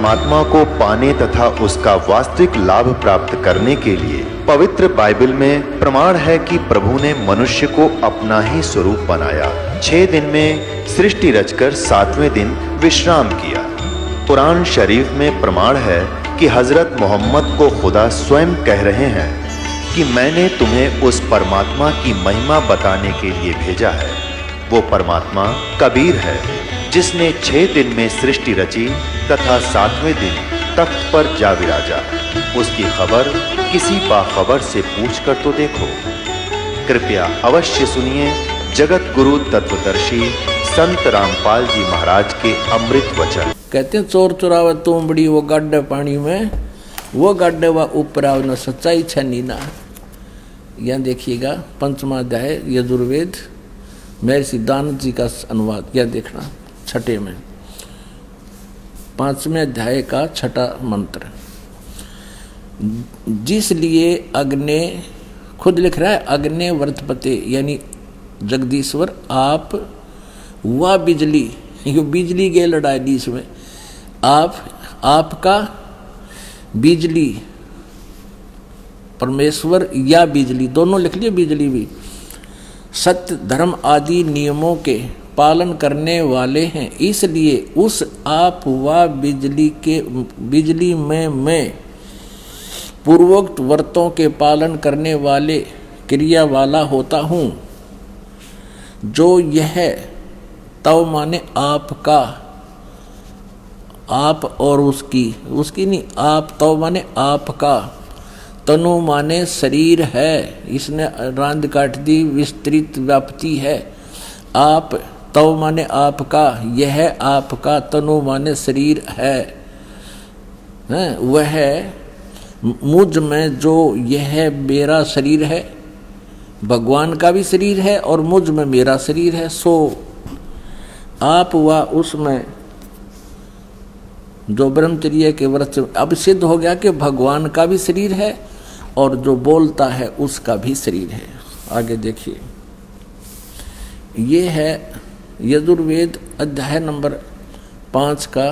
परमात्मा को पाने तथा उसका वास्तविक लाभ प्राप्त करने के लिए पवित्र बाइबल में प्रमाण है कि प्रभु ने मनुष्य को अपना ही स्वरूप बनाया। 6 दिन में सृष्टि रचकर 7वें दिन विश्राम किया। कुरान शरीफ में प्रमाण है कि हजरत मोहम्मद को खुदा स्वयं कह रहे हैं कि मैंने तुम्हें उस परमात्मा की महिमा बताने के लिए भेजा है। वो परमात्मा कबीर है जिसने 6 दिन में सृष्टि रची तथा 7वें दिन तख्त पर जा विराजा। उसकी खबर किसी बाखबर से पूछकर तो देखो। कृपया अवश्य सुनिए जगत गुरु तत्वदर्शी संत रामपाल जी महाराज के अमृत वचन। कहते हैं चोर चुरावे तुमबड़ी वो गाड्डे पानी में, वो गाड्डे व ऊपर न सच्चाई छनी ना। यहाँ देखिएगा 5वां अध्याय यजुर्वेद महर्षि दानव जी का अनुवाद। यह देखना 6 में 5वें अध्याय का 6 मंत्र। जिसलिए अग्ने, खुद लिख रहा है अग्ने वर्तपते यानी जगदीश्वर आप, वह बिजली, ये बिजली के लड़ाई दी इसमें, आप, आपका बिजली, परमेश्वर या बिजली दोनों लिख लिए, बिजली भी सत्य धर्म आदि नियमों के पालन करने वाले हैं। इसलिए उस आप व बिजली में मैं पूर्वोक्त व्रतों के पालन करने वाले क्रिया वाला होता हूँ। जो यह तव माने आपका, आप और उसकी नहीं, आप तव माने आपका, तनु माने शरीर है, इसने रांद काट दी, विस्तृत व्याप्ति है। आप तव माने आपका, यह आपका, तनु माने शरीर है, वह मुझ में जो यह मेरा शरीर है, भगवान का भी शरीर है और मुझ में मेरा शरीर है। सो आप व उसमें जो ब्रह्मचर्य के व्रत अब सिद्ध हो गया कि भगवान का भी शरीर है और जो बोलता है उसका भी शरीर है। आगे देखिए, ये है यजुर्वेद अध्याय नंबर 5 का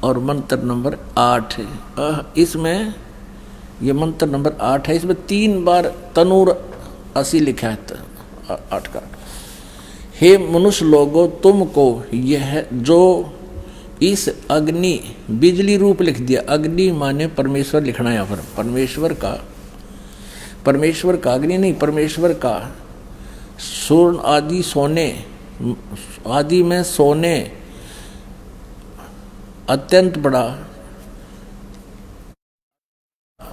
और मंत्र नंबर 8 है। इसमें ये मंत्र नंबर 8 है, इसमें 3 बार तनूर असी लिखा है 8 का। हे मनुष्य लोगों, तुमको यह जो इस अग्नि, बिजली रूप लिख दिया, अग्नि माने परमेश्वर लिखना है यहाँ पर, परमेश्वर का अग्नि नहीं, परमेश्वर का स्वर्ण आदि सोने आदि में सोने अत्यंत बड़ा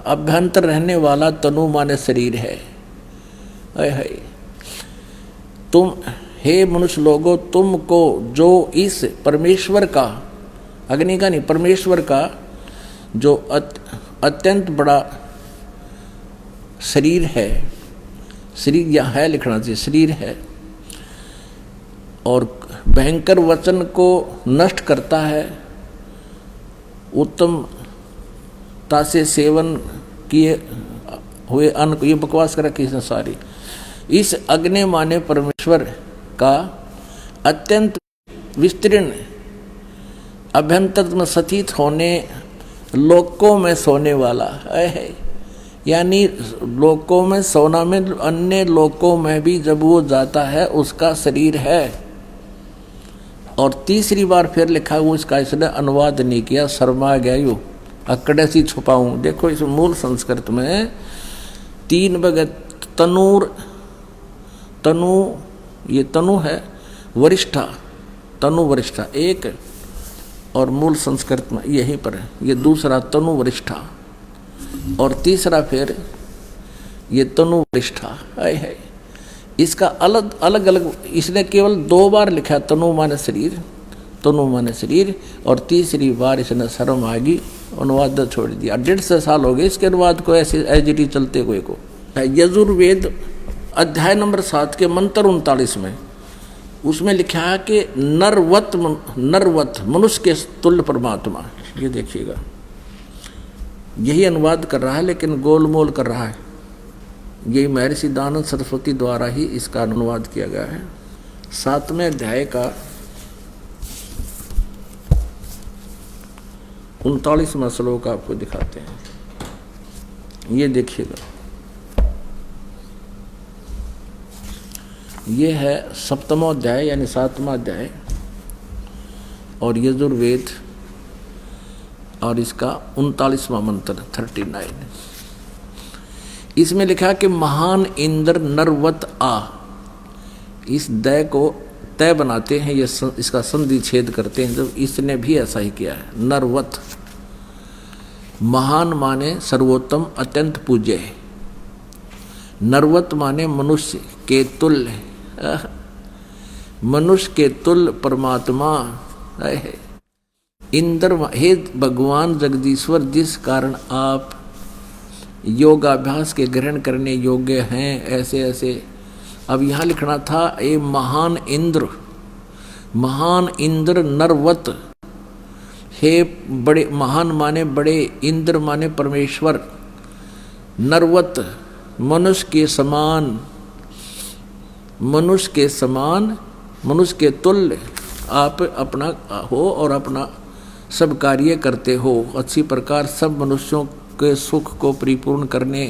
अभ्यंतर रहने वाला तनु माने शरीर है। तुम हे मनुष्य लोगों, तुमको जो इस परमेश्वर का, अग्नि का नहीं, परमेश्वर का जो अत्यंत बड़ा शरीर है, शरीर यहाँ है लिखना चाहिए, शरीर है, और भयंकर वचन को नष्ट करता है, उत्तमता से सेवन किए हुए अन्न को, ये बकवास कर रखी इसने सारी। इस अग्नि माने परमेश्वर का अत्यंत विस्तीर्ण अभ्यंतर में स्थित होने, लोकों में सोने वाला है, यानी लोकों में सोना में, अन्य लोकों में भी जब वो जाता है उसका शरीर है। और तीसरी बार फिर लिखा वो इसका इसने अनुवाद नहीं किया, शर्मा गया यू अकड़े सी छुपाऊं। देखो इस मूल संस्कृत में 3 भगत तनूर, तनु, ये तनु है, वरिष्ठा, तनु वरिष्ठा एक, और मूल संस्कृत में यहीं पर है, ये दूसरा तनु वरिष्ठा, और तीसरा फिर ये तनु वरिष्ठा है। इसका अलग अलग इसने केवल 2 बार लिखा, तनु माने शरीर, तनु माने शरीर, और तीसरी बार इसने शर्म आ गई, अनुवाद छोड़ दिया। 150 साल हो गए इसके अनुवाद को ऐसे एजिटी चलते हुए को। यजुर्वेद अध्याय नंबर 7 के मंत्र 39 में उसमें लिखा है कि नरवत मनुष्य के तुल्य परमात्मा। ये देखिएगा, यही अनुवाद कर रहा है लेकिन गोलमोल कर रहा है। यही महर्षि दानंद सरस्वती द्वारा ही इसका अनुवाद किया गया है। 7वें अध्याय का 39वां श्लोक आपको दिखाते हैं, ये देखिएगा। ये है 7वां अध्याय यानी 7वां अध्याय और यजुर्वेद, और इसका 39वां मंत्र 39। इसमें लिखा कि महान इंद्र नरवत आ, इस दय को तय बनाते हैं, ये इसका संधि छेद करते हैं, जब इसने भी ऐसा ही किया है। नरवत महान माने सर्वोत्तम अत्यंत पूज्य है, नरवत माने मनुष्य के तुल्य, मनुष्य के तुल्य परमात्मा है। इंद्र हे भगवान जगदीश्वर, जिस कारण आप योगाभ्यास के ग्रहण करने योग्य हैं, ऐसे ऐसे। अब यहाँ लिखना था ए महान इंद्र, महान इंद्र नरवत, हे बड़े, महान माने बड़े, इंद्र माने परमेश्वर, नरवत मनुष्य के समान, मनुष्य के समान, मनुष्य के तुल्य आप अपना हो और अपना सब कार्य करते हो। अच्छी प्रकार सब मनुष्यों के सुख को परिपूर्ण करने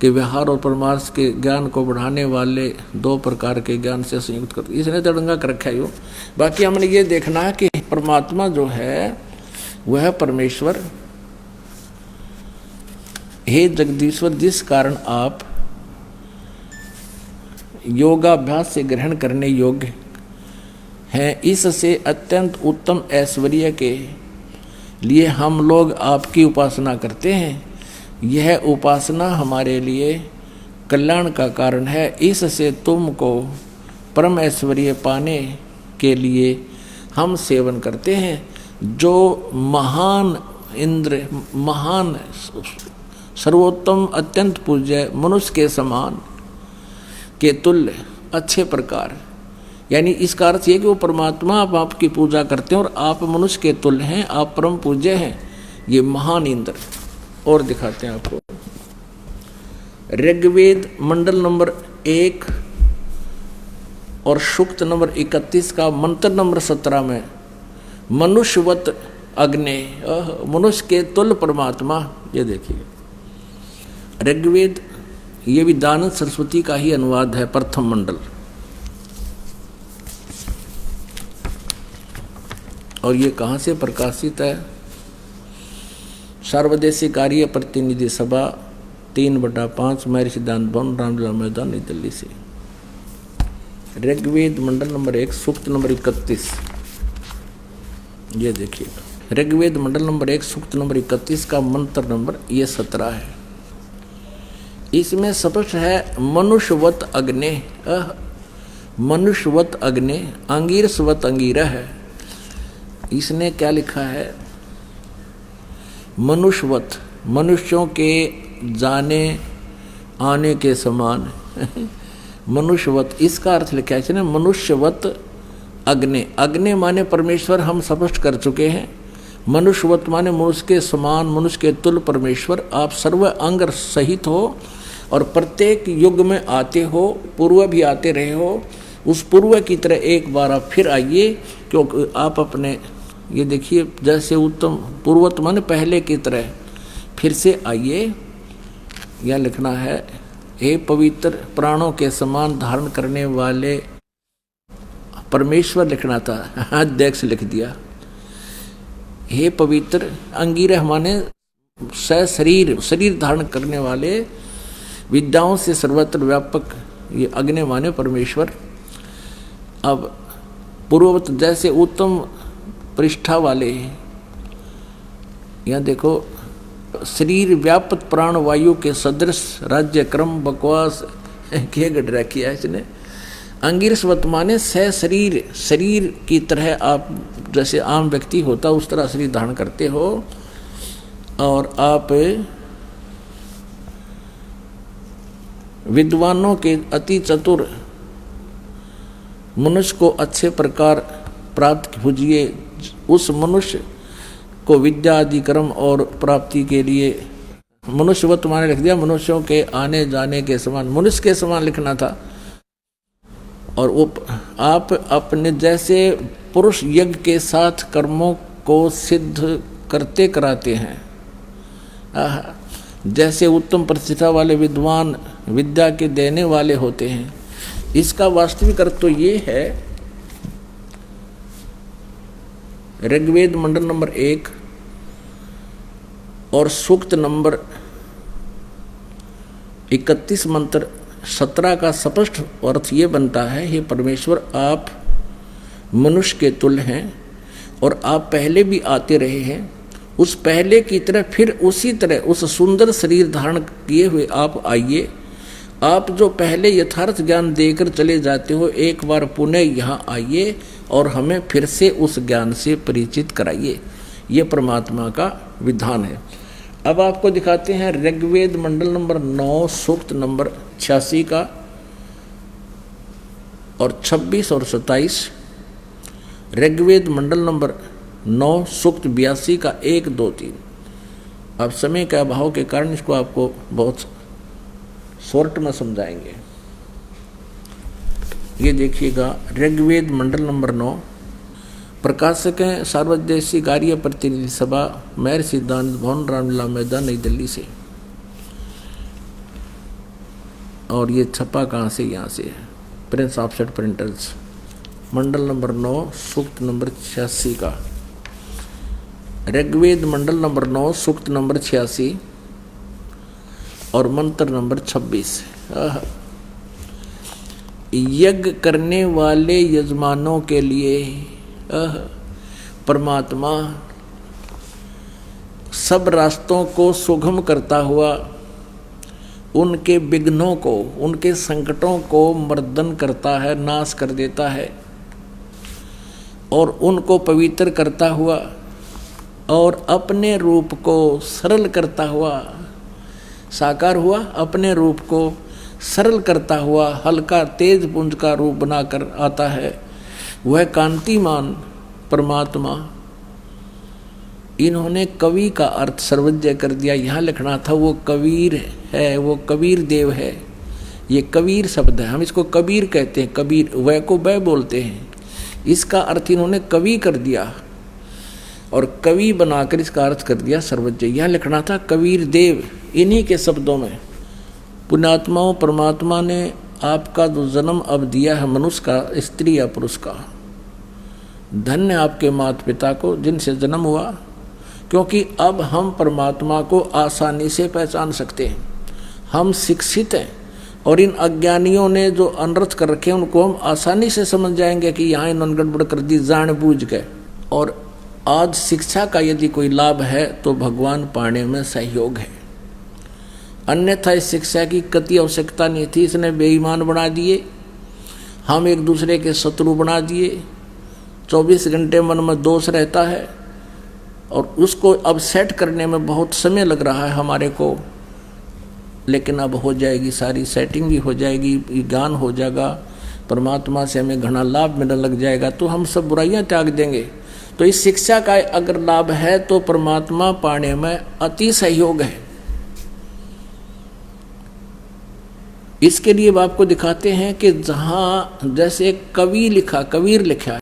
के व्यवहार और परमार्थ के ज्ञान को बढ़ाने वाले 2 प्रकार के ज्ञान से संयुक्त करते। इसने तड़ंगा कर रखा है यो। बाकी हमने ये देखना है कि परमात्मा जो है वह परमेश्वर, हे जगदीश्वर, जिस कारण आप योगाभ्यास से ग्रहण करने योग्य हैं, इससे अत्यंत उत्तम ऐश्वर्य के लिए हम लोग आपकी उपासना करते हैं। यह उपासना हमारे लिए कल्याण का कारण है। इससे तुमको परम ऐश्वर्य पाने के लिए हम सेवन करते हैं। जो महान इंद्र, महान सर्वोत्तम अत्यंत पूज्य, मनुष्य के समान के तुल्य अच्छे प्रकार, यानी इसका अर्थ ये कि वो परमात्मा आप आपकी पूजा करते हैं और आप मनुष्य के तुल्य हैं, आप परम पूज्य हैं, ये महान इंद्र। और दिखाते हैं आपको ऋग्वेद मंडल नंबर 1 और सूक्त नंबर 31 का मंत्र नंबर 17 में मनुष्यवत अग्नि, मनुष्य के तुल्य परमात्मा। ये देखिए ऋग्वेद, ये भी दानंद सरस्वती का ही अनुवाद है, प्रथम मंडल। और ये कहाँ से प्रकाशित है? सर्वदेशी कार्य प्रतिनिधि सभा 3/5 महर्षि सिद्धांत भवन, रामलीला मैदान, नई दिल्ली से। ऋग्वेद मंडल नंबर 1 सूक्त नंबर 31, ये देखिएगा। ऋग्वेद मंडल नंबर 1 सूक्त नंबर 31 का मंत्र नंबर ये 17 है। इसमें स्पष्ट है मनुष्यवत अग्नि, मनुष्यवत अग्नि, अंगीरसवत अंगीरा है। इसने क्या लिखा है? मनुष्यवत, मनुष्यों के जाने आने के समान मनुष्यवत, इसका अर्थ लिखा है इसने मनुष्यवत अग्नि। अग्नि माने परमेश्वर, हम स्पष्ट कर चुके हैं। मनुष्यवत माने मनुष्य के समान, मनुष्य के तुल्य परमेश्वर। आप सर्व अंग सहित हो और प्रत्येक युग में आते हो, पूर्व भी आते रहे हो। उस पूर्व की तरह एक बार आप फिर आइए, क्योंकि आप अपने, ये देखिए जैसे उत्तम पूर्वत माने पहले की तरह फिर से आइए। यह लिखना है हे पवित्र प्राणों के समान धारण करने वाले परमेश्वर, लिखना था, अध्यक्ष लिख दिया। हे पवित्र अंगीरह माने शरीर, शरीर धारण करने वाले, विद्याओं से सर्वत्र व्यापक, ये अग्नि माने परमेश्वर। अब पूर्ववत जैसे उत्तम पृष्ठा वाले, यहाँ देखो शरीर व्यापक प्राण वायु के सदृश राज्य क्रम बकवास किए गढ़ किया है इसने। अंगिरस्वत माने सह शरीर, शरीर की तरह आप जैसे आम व्यक्ति होता उस तरह शरीर धारण करते हो और आप विद्वानों के अति चतुर मनुष्य को अच्छे प्रकार प्राप्त कीजिए। उस मनुष्य को विद्या आदि कर्म और प्राप्ति के लिए मनुष्यवत माने लिख दिया, मनुष्यों के आने जाने के समान, मनुष्य के समान लिखना था। और वो आप अपने जैसे पुरुष यज्ञ के साथ कर्मों को सिद्ध करते कराते हैं। जैसे उत्तम प्रतिष्ठा वाले विद्वान विद्या के देने वाले होते हैं, इसका वास्तविक अर्थ तो ये है। ऋग्वेद मंडल नंबर 1 और सूक्त नंबर 31 मंत्र 17 का स्पष्ट अर्थ ये बनता है, हे परमेश्वर आप मनुष्य के तुल्य हैं और आप पहले भी आते रहे हैं। उस पहले की तरह फिर उसी तरह उस सुंदर शरीर धारण किए हुए आप आइए। आप जो पहले यथार्थ ज्ञान देकर चले जाते हो, एक बार पुनः यहाँ आइए और हमें फिर से उस ज्ञान से परिचित कराइए। ये परमात्मा का विधान है। अब आपको दिखाते हैं ऋग्वेद मंडल नंबर 9 सूक्त नंबर 86 का और 26 और 27। ऋग्वेद मंडल नंबर 9 सूक्त 82 का 1, 2, 3। अब समय के अभाव के कारण इसको आपको बहुत शॉर्ट में समझाएंगे। ये देखिएगा, ऋग्वेद मंडल नंबर 9, प्रकाशक हैं सार्वदेशी कार्य प्रतिनिधि सभा, महर्षि दानंद भवन, रामलीला मैदान, नई दिल्ली से। और ये छपा कहाँ से? यहाँ से, प्रिंस ऑफसेट प्रिंटर्स, मंडल नंबर 9 सूक्त नंबर 86 का। ऋग्वेद मंडल नंबर 9 सूक्त नंबर 86 और मंत्र नंबर 26। यज्ञ करने वाले यजमानों के लिए परमात्मा सब रास्तों को सुगम करता हुआ उनके विघ्नों को, उनके संकटों को मर्दन करता है, नाश कर देता है और उनको पवित्र करता हुआ और अपने रूप को सरल करता हुआ, साकार हुआ, अपने रूप को सरल करता हुआ हल्का तेज पुंज का रूप बनाकर आता है। वह कांतिमान परमात्मा। इन्होंने कवि का अर्थ सर्वज्ञ कर दिया। यहाँ लिखना था वो कबीर है, वो कबीर देव है। ये कबीर शब्द है, हम इसको कबीर कहते हैं। कबीर वह को वह बोलते हैं, इसका अर्थ इन्होंने कवि कर दिया और कवि बनाकर इसका अर्थ कर दिया सर्वज्ञ। यहाँ लिखना था कबीर देव। इन्हीं के शब्दों में पुण्यात्माओं, परमात्मा ने आपका जो जन्म अब दिया है मनुष्य का, स्त्री या पुरुष का, धन्य आपके माता पिता को जिनसे जन्म हुआ, क्योंकि अब हम परमात्मा को आसानी से पहचान सकते हैं। हम शिक्षित हैं और इन अज्ञानियों ने जो अनर्थ कर रखे उनको हम आसानी से समझ जाएंगे कि यहाँ इन्होंने गड़बड़ कर दी जानबूझ के। और आज शिक्षा का यदि कोई लाभ है तो भगवान पाने में सहयोग है, अन्यथा इस शिक्षा की कति आवश्यकता नहीं थी। इसने बेईमान बना दिए, हम एक दूसरे के शत्रु बना दिए। 24 घंटे मन में दोष रहता है और उसको अब सेट करने में बहुत समय लग रहा है हमारे को, लेकिन अब हो जाएगी, सारी सेटिंग भी हो जाएगी, ज्ञान हो जाएगा, परमात्मा से हमें घना लाभ मिलने लग जाएगा, तो हम सब बुराइयां त्याग देंगे। तो इस शिक्षा का अगर लाभ है तो परमात्मा पाने में अति सहयोग है। इसके लिए आपको दिखाते हैं कि जहां जैसे एक कवि लिखा, कबीर लिखा है,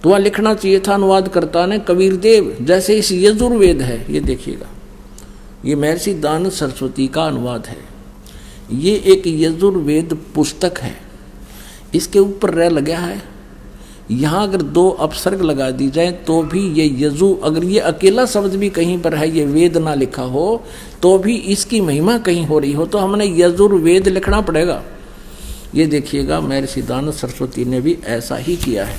तो वहाँ लिखना चाहिए था अनुवादकर्ता ने कबीर देव। जैसे इस यजुर्वेद है, ये देखिएगा, ये महर्षि दानंद सरस्वती का अनुवाद है। ये एक यजुर्वेद पुस्तक है, इसके ऊपर रह लगा है। यहाँ अगर 2 अपसर्ग लगा दी जाए तो भी ये यजु, अगर ये अकेला शब्द भी कहीं पर है, ये वेद ना लिखा हो, तो भी इसकी महिमा कहीं हो रही हो, तो हमने यजुर्वेद लिखना पड़ेगा। ये देखिएगा, महर्षि दानंद सरस्वती ने भी ऐसा ही किया है।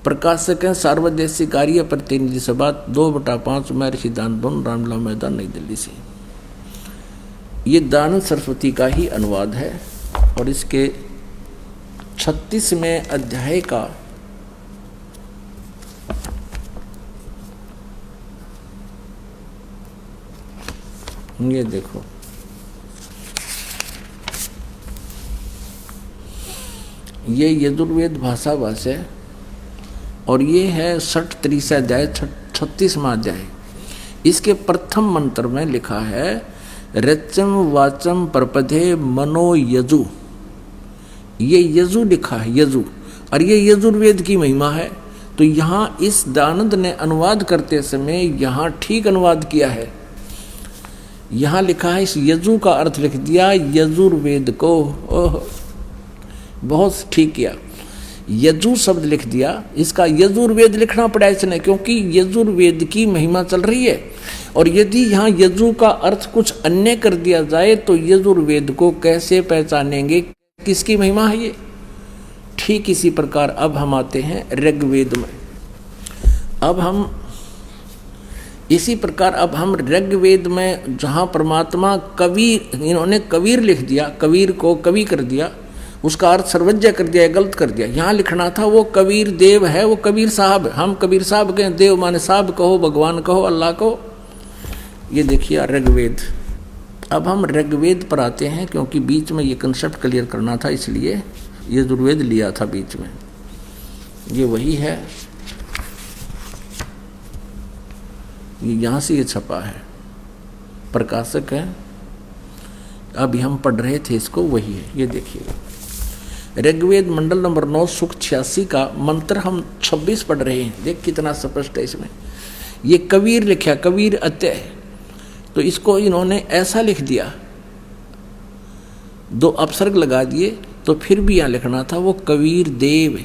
प्रकाशक हैं सार्वदेशी कार्य प्रतिनिधि सभा, 2/5, महर्षि दानंद भवन, रामलीला मैदान, नई दिल्ली से। ये दानंद सरस्वती का ही अनुवाद है और इसके 36वें अध्याय का ये देखो, ये यजुर्वेद भाषा है और ये है 63 अध्याय, 36वां अध्याय। इसके प्रथम मंत्र में लिखा है रचम वाचम परपधे मनो यजु। ये यजु लिखा है, यजु, और ये यजुर्वेद की महिमा है। तो यहाँ इस दयानंद ने अनुवाद करते समय यहाँ ठीक अनुवाद किया है। यहाँ लिखा है, इस यजु का अर्थ लिख दिया यजुर्वेद को। ओह, बहुत ठीक किया। यजु शब्द लिख दिया, इसका यजुर्वेद लिखना पड़ा इसने, क्योंकि यजुर्वेद की महिमा चल रही है। और यदि यहाँ यजु का अर्थ कुछ अन्य कर दिया जाए तो यजुर्वेद को कैसे पहचानेंगे, किसकी महिमा है ये? ठीक इसी प्रकार अब हम आते हैं ऋग्वेद में। अब हम इसी प्रकार अब हम ऋग्वेद में जहाँ परमात्मा कबीर, इन्होंने कबीर लिख दिया, कबीर को कवि कर दिया, उसका अर्थ सर्वज्ञ कर दिया, गलत कर दिया। यहाँ लिखना था वो कबीर देव है, वो कबीर साहब। हम कबीर साहब के, देव माने साहब कहो, भगवान कहो, अल्लाह कहो। ये देखिए ऋग्वेद। अब हम ऋग्वेद पर आते हैं, क्योंकि बीच में ये कंसेप्ट क्लियर करना था, इसलिए यजुर्वेद लिया था बीच में। ये वही है, ये यहाँ से ये छपा है, प्रकाशक है। अभी हम पढ़ रहे थे इसको, वही है। ये देखिएगा ऋग्वेद मंडल नंबर 9 सूक्त 86 का मंत्र हम 26 पढ़ रहे हैं। देख कितना स्पष्ट है इसमें। ये कबीर लिखा, कबीर अत्यय, तो इसको इन्होंने ऐसा लिख दिया, 2 अपसर्ग लगा दिए, तो फिर भी यहाँ लिखना था वो कबीर देव,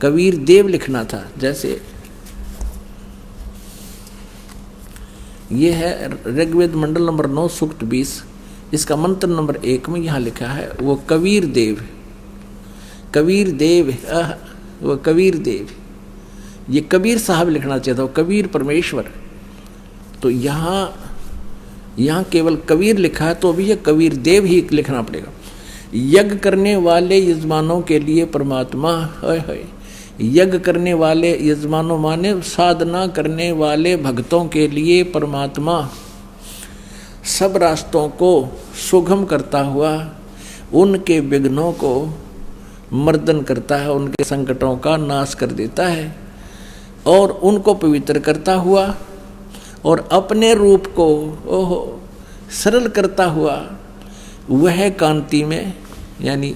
कबीर देव लिखना था। जैसे ये है ऋग्वेद मंडल नंबर 9 सूक्त 20, इसका मंत्र नंबर 1 में यहाँ लिखा है वो कबीर देव, कबीर देव, वो कबीर देव। ये कबीर साहब लिखना चाहिए था, वो कबीर परमेश्वर। तो यहाँ केवल कबीर लिखा है, तो अभी ये कबीर देव ही लिखना पड़ेगा। यज्ञ करने वाले यजमानों के लिए परमात्मा, यज्ञ करने वाले यजमानों माने साधना करने वाले भक्तों के लिए परमात्मा सब रास्तों को सुगम करता हुआ उनके विघ्नों को मर्दन करता है, उनके संकटों का नाश कर देता है और उनको पवित्र करता हुआ और अपने रूप को सरल करता हुआ वह कांति में, यानी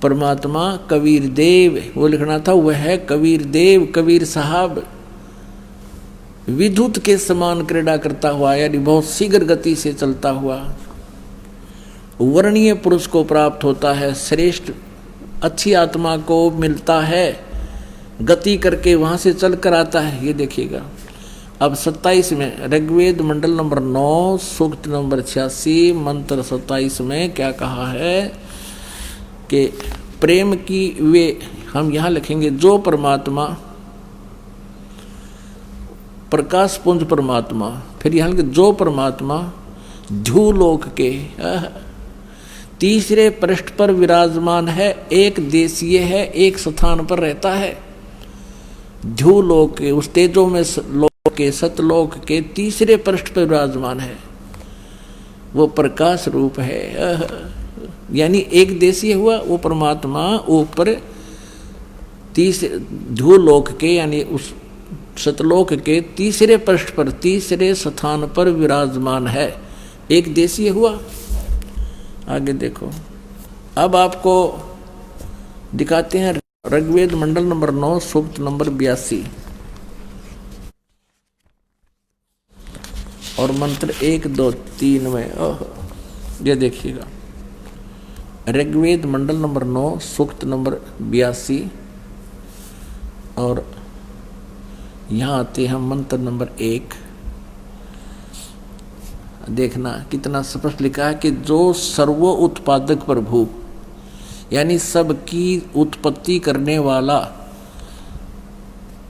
परमात्मा कबीर देव, वो लिखना था वह कबीर देव, कबीर साहब विद्युत के समान क्रीड़ा करता हुआ, यानी बहुत शीघ्र गति से चलता हुआ वर्णीय पुरुष को प्राप्त होता है, श्रेष्ठ अच्छी आत्मा को मिलता है, गति करके वहां से चल कर आता है। ये देखिएगा अब 27 में ऋग्वेद मंडल नंबर 9 सूक्त नंबर 86 मंत्र 27 में क्या कहा है कि प्रेम की वे, हम यहाँ लिखेंगे जो परमात्मा प्रकाश पुंज परमात्मा, फिर यहाँ लिखेंगे जो परमात्मा ध्युलोक के तीसरे पृष्ठ पर विराजमान है, एक देशीय है, एक स्थान पर रहता है। ध्युलोक के, उस तेजो में लोक के, सतलोक के तीसरे पृष्ठ पर विराजमान है, वो प्रकाश रूप है। यानी एक देशीय हुआ वो परमात्मा ऊपर तीसरे ध्युलोक के, यानी उस सतलोक के तीसरे पृष्ठ पर, तीसरे स्थान पर विराजमान है, एक देशीय हुआ। आगे देखो, अब आपको दिखाते हैं ऋग्वेद मंडल नंबर 9 सूक्त नंबर 82 और मंत्र 1, 2, 3 में। ये देखिएगा ऋग्वेद मंडल नंबर 9 सूक्त नंबर 82 और यहाँ आते हैं मंत्र नंबर 1। देखना कितना स्पष्ट लिखा है कि जो सर्व उत्पादक प्रभु, यानी सबकी उत्पत्ति करने वाला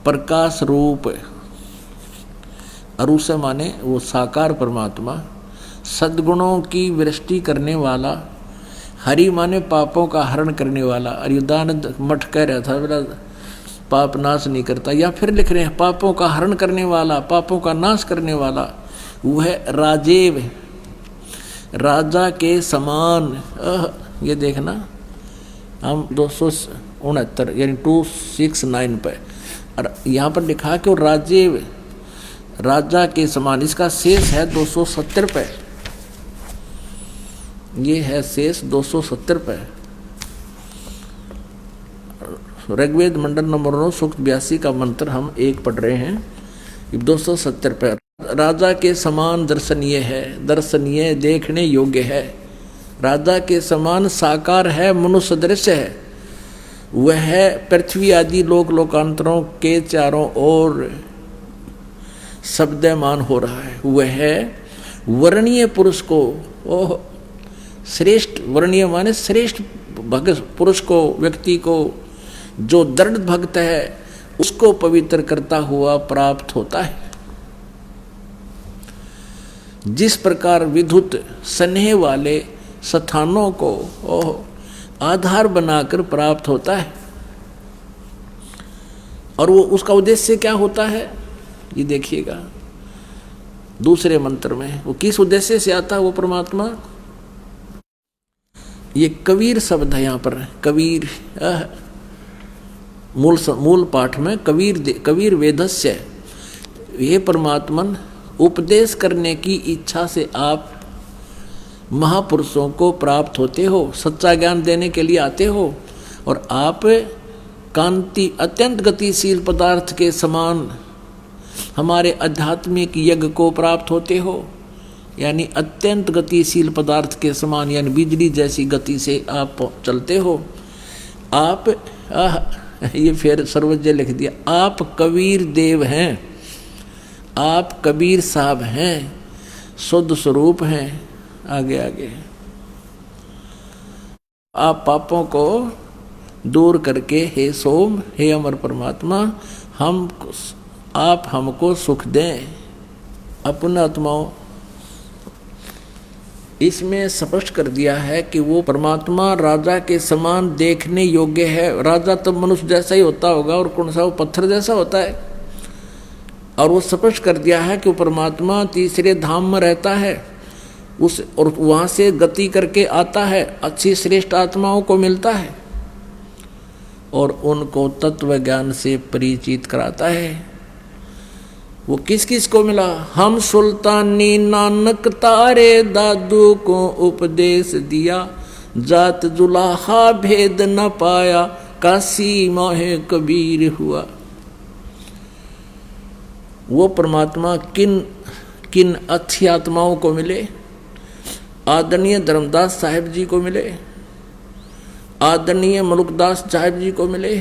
प्रकाश रूप, अरुष माने वो साकार परमात्मा, सद्गुणों की वृष्टि करने वाला, हरि माने पापों का हरण करने वाला। अरियुदानंद मठ कह रहा था मेरा पाप नाश नहीं करता, या फिर लिख रहे हैं पापों का हरण करने वाला, पापों का नाश करने वाला, वह राजेव, राजा के समान। ये देखना हम 269 यानी 269 पे, और यहाँ पर लिखा कि वो राजेव, राजा के समान। इसका शेष है 270 पे, ये है शेष 270 पे। ऋग्वेद मंडल नंबर 9 सूक्त 82 का मंत्र हम 1 पढ़ रहे हैं। 270 पर राजा के समान दर्शनीय है, दर्शनीय देखने योग्य है। राजा के समान साकार है, मनुष्य दृश्य है। वह पृथ्वी आदि लोक लोकांतरों के चारों ओर शब्दमान हो रहा है। वह वर्णीय पुरुष को, ओह श्रेष्ठ, वर्णीय माने श्रेष्ठ भक्त पुरुष को, व्यक्ति को, जो दृढ़ भक्त है उसको पवित्र करता हुआ प्राप्त होता है। जिस प्रकार विद्युत स्नेह वाले स्थानों को आधार बनाकर प्राप्त होता है, और वो उसका उद्देश्य क्या होता है ये देखिएगा दूसरे मंत्र में। वो किस उद्देश्य से आता है वो परमात्मा, ये कबीर शब्द है यहाँ पर। कबीर मूल पाठ में कबीर वेदस्य, ये परमात्मन उपदेश करने की इच्छा से आप महापुरुषों को प्राप्त होते हो, सच्चा ज्ञान देने के लिए आते हो, और आप कांति अत्यंत गतिशील पदार्थ के समान हमारे आध्यात्मिक यज्ञ को प्राप्त होते हो। यानी अत्यंत गतिशील पदार्थ के समान, यानी बिजली जैसी गति से आप चलते हो। आप ये फिर सर्वज्ञ लिख दिया, आप कबीर देव हैं, आप कबीर साहब हैं, शुद्ध स्वरूप हैं। आगे आगे आप पापों को दूर करके, हे सोम, हे अमर परमात्मा, आप हमको सुख दें। अपने आत्माओं, इसमें स्पष्ट कर दिया है कि वो परमात्मा राजा के समान देखने योग्य है। राजा तो मनुष्य जैसा ही होता होगा, और कौन सा वो पत्थर जैसा होता है। और वो स्पष्ट कर दिया है कि वो परमात्मा तीसरे धाम में रहता है, उस और वहाँ से गति करके आता है, अच्छी श्रेष्ठ आत्माओं को मिलता है और उनको तत्व ज्ञान से परिचित कराता है। वो किस किस को मिला? हम सुल्तानी नानक तारे दादू को उपदेश दिया, जात जुलाहा भेद न पाया, काशी मोहे कबीर हुआ। वो परमात्मा किन किन अच्छी आत्माओं को मिले? आदरणीय धर्मदास साहिब जी को मिले, आदरणीय मलुकदास साहिब जी को मिले,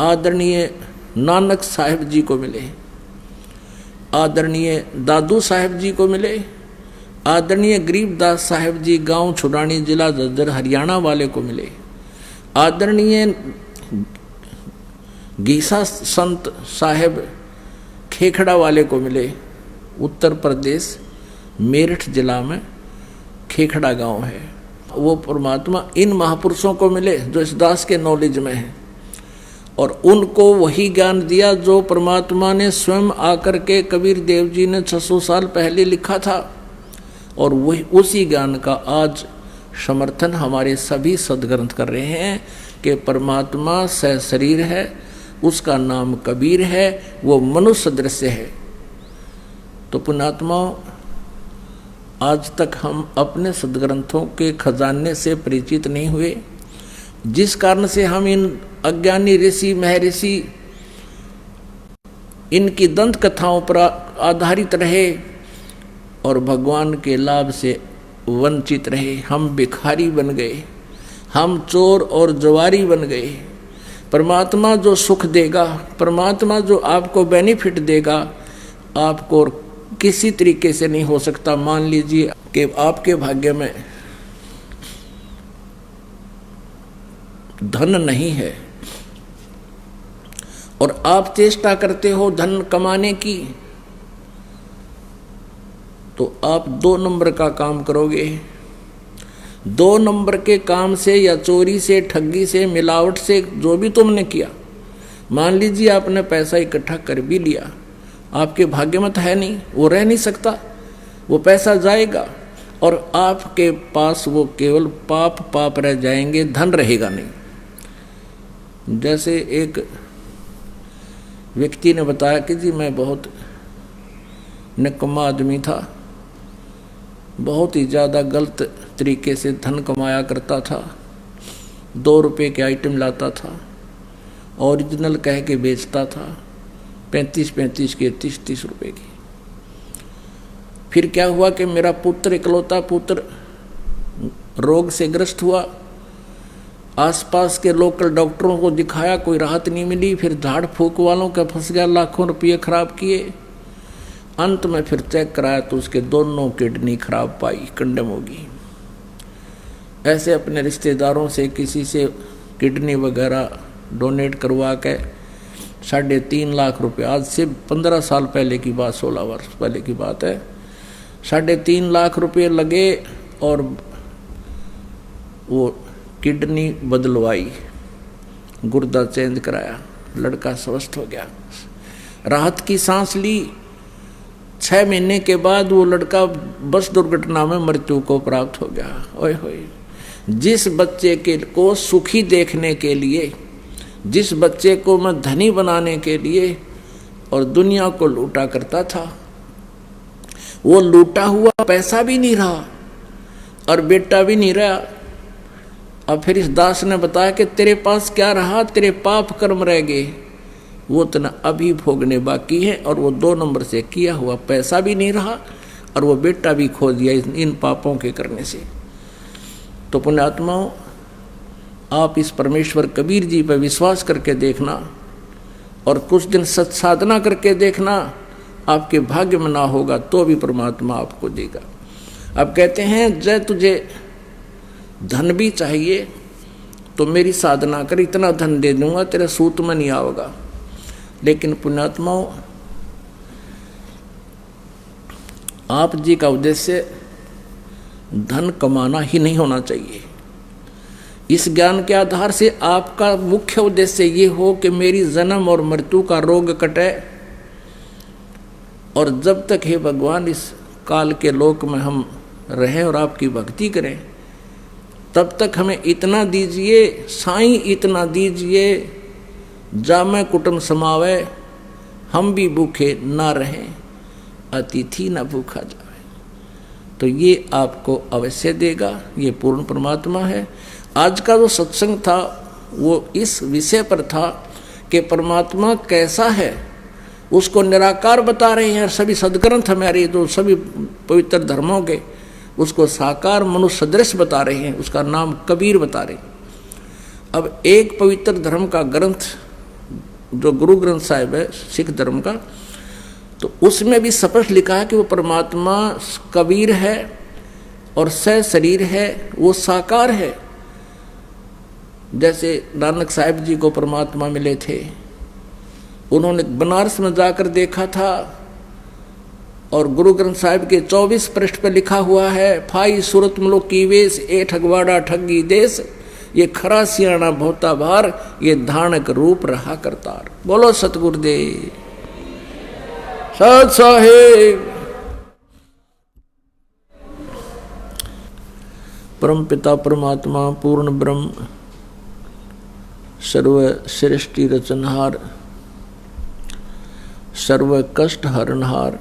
आदरणीय नानक साहिब जी को मिले, आदरणीय दादू साहिब जी को मिले, आदरणीय गरीबदास साहिब जी गांव छुड़ानी जिला झज्जर हरियाणा वाले को मिले, आदरणीय गीसा संत साहिब खेखड़ा वाले को मिले। उत्तर प्रदेश मेरठ जिला में खेखड़ा गांव है। वो परमात्मा इन महापुरुषों को मिले जो इस दास के नॉलेज में है, और उनको वही ज्ञान दिया जो परमात्मा ने स्वयं आकर के कबीर देव जी ने 600 साल पहले लिखा था। और वही उसी ज्ञान का आज समर्थन हमारे सभी सदग्रंथ कर रहे हैं कि परमात्मा सशरीर है, उसका नाम कबीर है, वो मनुष्य दृश्य है। तो पुण्यात्माओं, आज तक हम अपने सदग्रंथों के खजाने से परिचित नहीं हुए, जिस कारण से हम इन अज्ञानी ऋषि महर्षि इनकी दंत कथाओं पर आधारित रहे और भगवान के लाभ से वंचित रहे। हम भिखारी बन गए, हम चोर और जवारी बन गए। परमात्मा जो सुख देगा, परमात्मा जो आपको बेनिफिट देगा, आपको किसी तरीके से नहीं हो सकता। मान लीजिए कि आपके भाग्य में धन नहीं है और आप चेष्टा करते हो धन कमाने की, तो आप 2 नंबर का काम करोगे। 2 नंबर के काम से या चोरी से, ठगी से, मिलावट से, जो भी तुमने किया, मान लीजिए आपने पैसा इकट्ठा कर भी लिया, आपके भाग्य में तो है नहीं, वो रह नहीं सकता, वो पैसा जाएगा और आपके पास वो केवल पाप रह जाएंगे, धन रहेगा नहीं। जैसे एक व्यक्ति ने बताया कि जी मैं बहुत निकम्मा आदमी था, बहुत ही ज़्यादा गलत तरीके से धन कमाया करता था, 2 रुपए के आइटम लाता था, ओरिजिनल कह के बेचता था, 35-35 के 30-30 रुपए की। फिर क्या हुआ कि मेरा पुत्र, इकलौता पुत्र, रोग से ग्रस्त हुआ। आसपास के लोकल डॉक्टरों को दिखाया, कोई राहत नहीं मिली। फिर झाड़ फूक वालों का फंस गया, लाखों रुपये खराब किए। अंत में फिर चेक कराया तो उसके दोनों किडनी खराब पाई, कंडम होगी। ऐसे अपने रिश्तेदारों से किसी से किडनी वगैरह डोनेट करवा के 3.5 लाख रुपए, आज से 15 साल पहले की बात, 16 वर्ष पहले की बात है, 3.5 लाख रुपए लगे और वो किडनी बदलवाई, गुर्दा चेंज कराया, लड़का स्वस्थ हो गया, राहत की सांस ली। 6 महीने के बाद वो लड़का बस दुर्घटना में मृत्यु को प्राप्त हो गया। ओए होए, जिस बच्चे को सुखी देखने के लिए, जिस बच्चे को मैं धनी बनाने के लिए और दुनिया को लूटा करता था, वो लूटा हुआ पैसा भी नहीं रहा और बेटा भी नहीं रहा। अब फिर इस दास ने बताया कि तेरे पास क्या रहा, तेरे पाप कर्म रह गए, वो तना अभी भोगने बाकी है, और वो 2 नंबर से किया हुआ पैसा भी नहीं रहा और वो बेटा भी खो दिया इन पापों के करने से। तो पुण्यात्माओं, आप इस परमेश्वर कबीर जी पर विश्वास करके देखना और कुछ दिन सत्साधना करके देखना, आपके भाग्य में ना होगा तो भी परमात्मा आपको देगा। अब कहते हैं, जय तुझे धन भी चाहिए तो मेरी साधना कर, इतना धन दे दूंगा, तेरे सूत में नहीं आओगा। लेकिन पुण्यात्माओं, आप जी का उद्देश्य धन कमाना ही नहीं होना चाहिए। इस ज्ञान के आधार से आपका मुख्य उद्देश्य ये हो कि मेरी जन्म और मृत्यु का रोग कटे, और जब तक हे भगवान इस काल के लोक में हम रहें और आपकी भक्ति करें, तब तक हमें इतना दीजिए साईं, इतना दीजिए, जामे कुटुंब समावे, हम भी भूखे ना रहें, अतिथि न भूखा जाए। तो ये आपको अवश्य देगा, ये पूर्ण परमात्मा है। आज का जो सत्संग था वो इस विषय पर था कि परमात्मा कैसा है, उसको निराकार बता रहे हैं। सभी सदग्रंथ हमारे जो सभी पवित्र धर्मों के उसको साकार मनुष्य सदृश बता रहे हैं, उसका नाम कबीर बता रहे हैं। अब एक पवित्र धर्म का ग्रंथ जो गुरु ग्रंथ साहिब है सिख धर्म का, तो उसमें भी स्पष्ट लिखा है कि वो परमात्मा कबीर है और शरीर है, वो साकार है। जैसे नानक साहिब जी को परमात्मा मिले थे, उन्होंने बनारस में जाकर देखा था, और गुरु ग्रंथ साहिब के 24 पृष्ठ पर लिखा हुआ है, फाई सूरत मुल्क की वेश, ए ठगवाड़ा ठगी देश, ये खरा सियाणा भोता भार, ये धानक रूप रहा करतार। बोलो सतगुरुदेव सत साहेब। परम पिता परमात्मा पूर्ण ब्रह्म सर्व सृष्टि रचनहार, सर्व कष्ट हरणहार,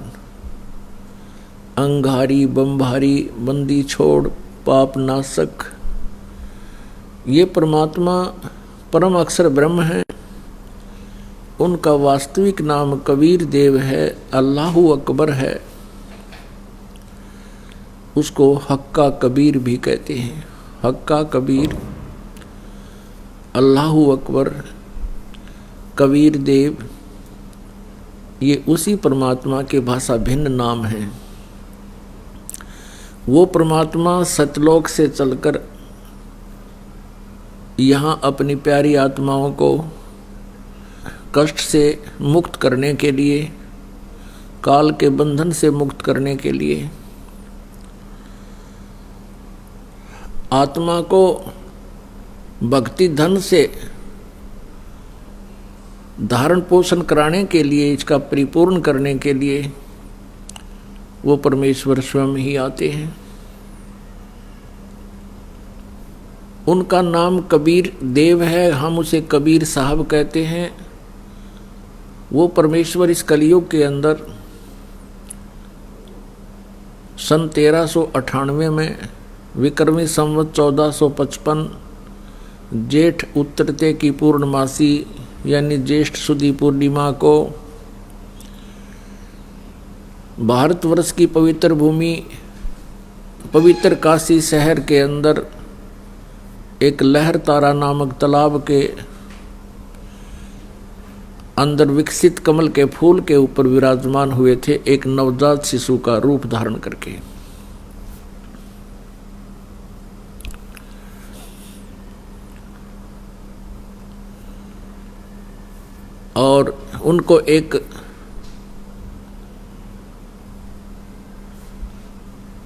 अंगारी बंभारी बंदी छोड़ पाप नाशक, ये परमात्मा परम अक्षर ब्रह्म है। उनका वास्तविक नाम कबीर देव है, अल्लाहु अकबर है। उसको हक्का कबीर भी कहते हैं। हक्का कबीर, अल्लाहु अकबर, कबीर देव, ये उसी परमात्मा के भाषा भिन्न नाम हैं। वो परमात्मा सतलोक से चलकर यहाँ अपनी प्यारी आत्माओं को कष्ट से मुक्त करने के लिए, काल के बंधन से मुक्त करने के लिए, आत्मा को भक्ति धन से धारण पोषण कराने के लिए, इसका परिपूर्ण करने के लिए वो परमेश्वर स्वयं ही आते हैं। उनका नाम कबीर देव है, हम उसे कबीर साहब कहते हैं। वो परमेश्वर इस कलयुग के अंदर सन 1398 में विक्रमी संवत 1455 जेठ उत्तरते की पूर्णमासी यानी ज्येष्ठ सुदी पूर्णिमा को भारतवर्ष की पवित्र भूमि, पवित्र काशी शहर के अंदर एक लहर तारा नामक तालाब के अंदर विकसित कमल के फूल के ऊपर विराजमान हुए थे, एक नवजात शिशु का रूप धारण करके। और उनको एक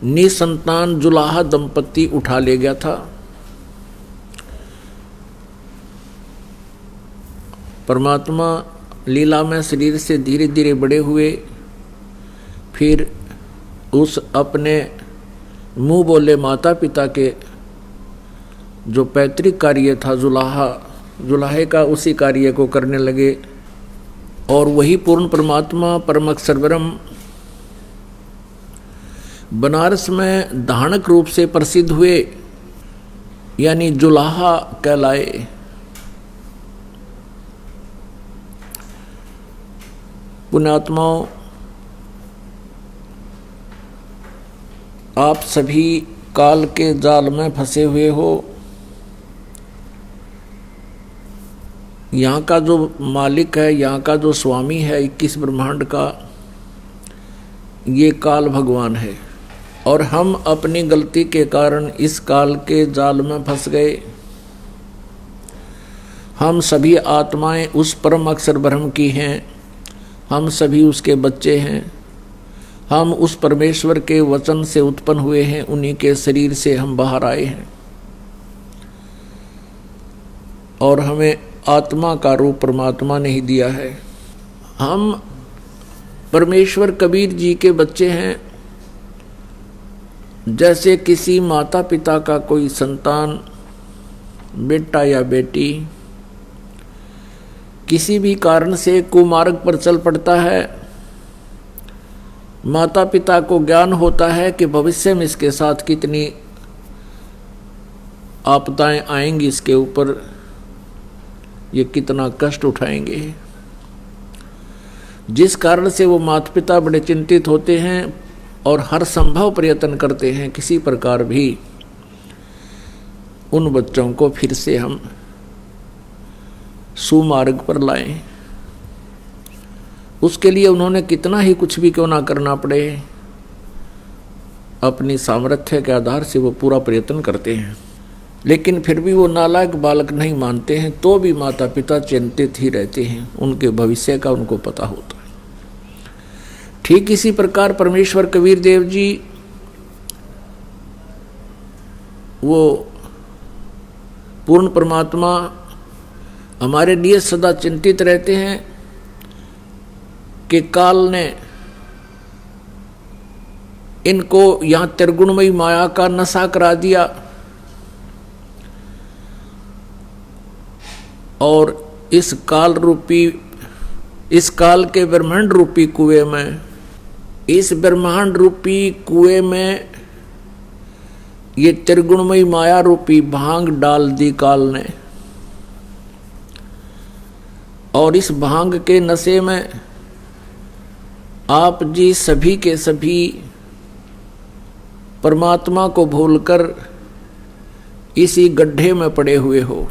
निसंतान जुलाहा दंपति उठा ले गया था। परमात्मा लीला में शरीर से धीरे धीरे बड़े हुए, फिर उस अपने मुंह बोले माता पिता के जो पैतृक कार्य था जुलाहे का, उसी कार्य को करने लगे। और वही पूर्ण परमात्मा परम अक्षर ब्रह्म बनारस में धानक रूप से प्रसिद्ध हुए, यानी जुलाहा कहलाए। पुण्यात्माओं, आप सभी काल के जाल में फंसे हुए हो। यहाँ का जो मालिक है, यहाँ का जो स्वामी है 21 ब्रह्मांड का, ये काल भगवान है। और हम अपनी गलती के कारण इस काल के जाल में फंस गए। हम सभी आत्माएं उस परम अक्षर ब्रह्म की हैं, हम सभी उसके बच्चे हैं। हम उस परमेश्वर के वचन से उत्पन्न हुए हैं, उन्हीं के शरीर से हम बाहर आए हैं। और हमें आत्मा का रूप परमात्मा ने ही दिया है। हम परमेश्वर कबीर जी के बच्चे हैं। जैसे किसी माता पिता का कोई संतान, बेटा या बेटी, किसी भी कारण से कुमार्ग पर चल पड़ता है, माता पिता को ज्ञान होता है कि भविष्य में इसके साथ कितनी आपदाएं आएंगी, इसके ऊपर ये कितना कष्ट उठाएंगे। जिस कारण से वो माता पिता बड़े चिंतित होते हैं और हर संभव प्रयत्न करते हैं किसी प्रकार भी उन बच्चों को फिर से हम सुमार्ग पर लाएं। उसके लिए उन्होंने कितना ही कुछ भी क्यों ना करना पड़े, अपनी सामर्थ्य के आधार से वो पूरा प्रयत्न करते हैं। लेकिन फिर भी वो नालायक बालक नहीं मानते हैं, तो भी माता पिता चिंतित ही रहते हैं, उनके भविष्य का उनको पता होता है। ठीक इसी प्रकार परमेश्वर कबीर देव जी वो पूर्ण परमात्मा हमारे लिए सदा चिंतित रहते हैं कि काल ने इनको यहां त्रिगुणमयी माया का नशा करा दिया और इस काल के ब्रह्मांड रूपी कुएं में, इस ब्रह्मांड रूपी कुएं में ये त्रिगुणमयी माया रूपी भांग डाल दी काल ने। और इस भांग के नशे में आप जी सभी के सभी परमात्मा को भूलकर इसी गड्ढे में पड़े हुए हो।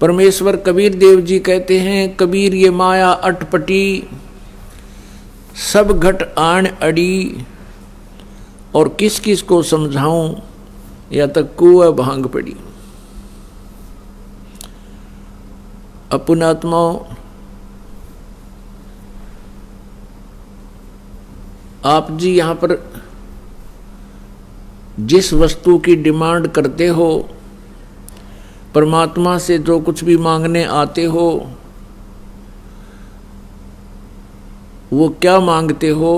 परमेश्वर कबीर देव जी कहते हैं, कबीर ये माया अटपटी, सब घट आण अड़ी, और किस किस को समझाऊं, या तक कुआं भांग पड़ी। पुण्यात्माओं, आप जी यहाँ पर जिस वस्तु की डिमांड करते हो, परमात्मा से जो कुछ भी मांगने आते हो, वो क्या मांगते हो?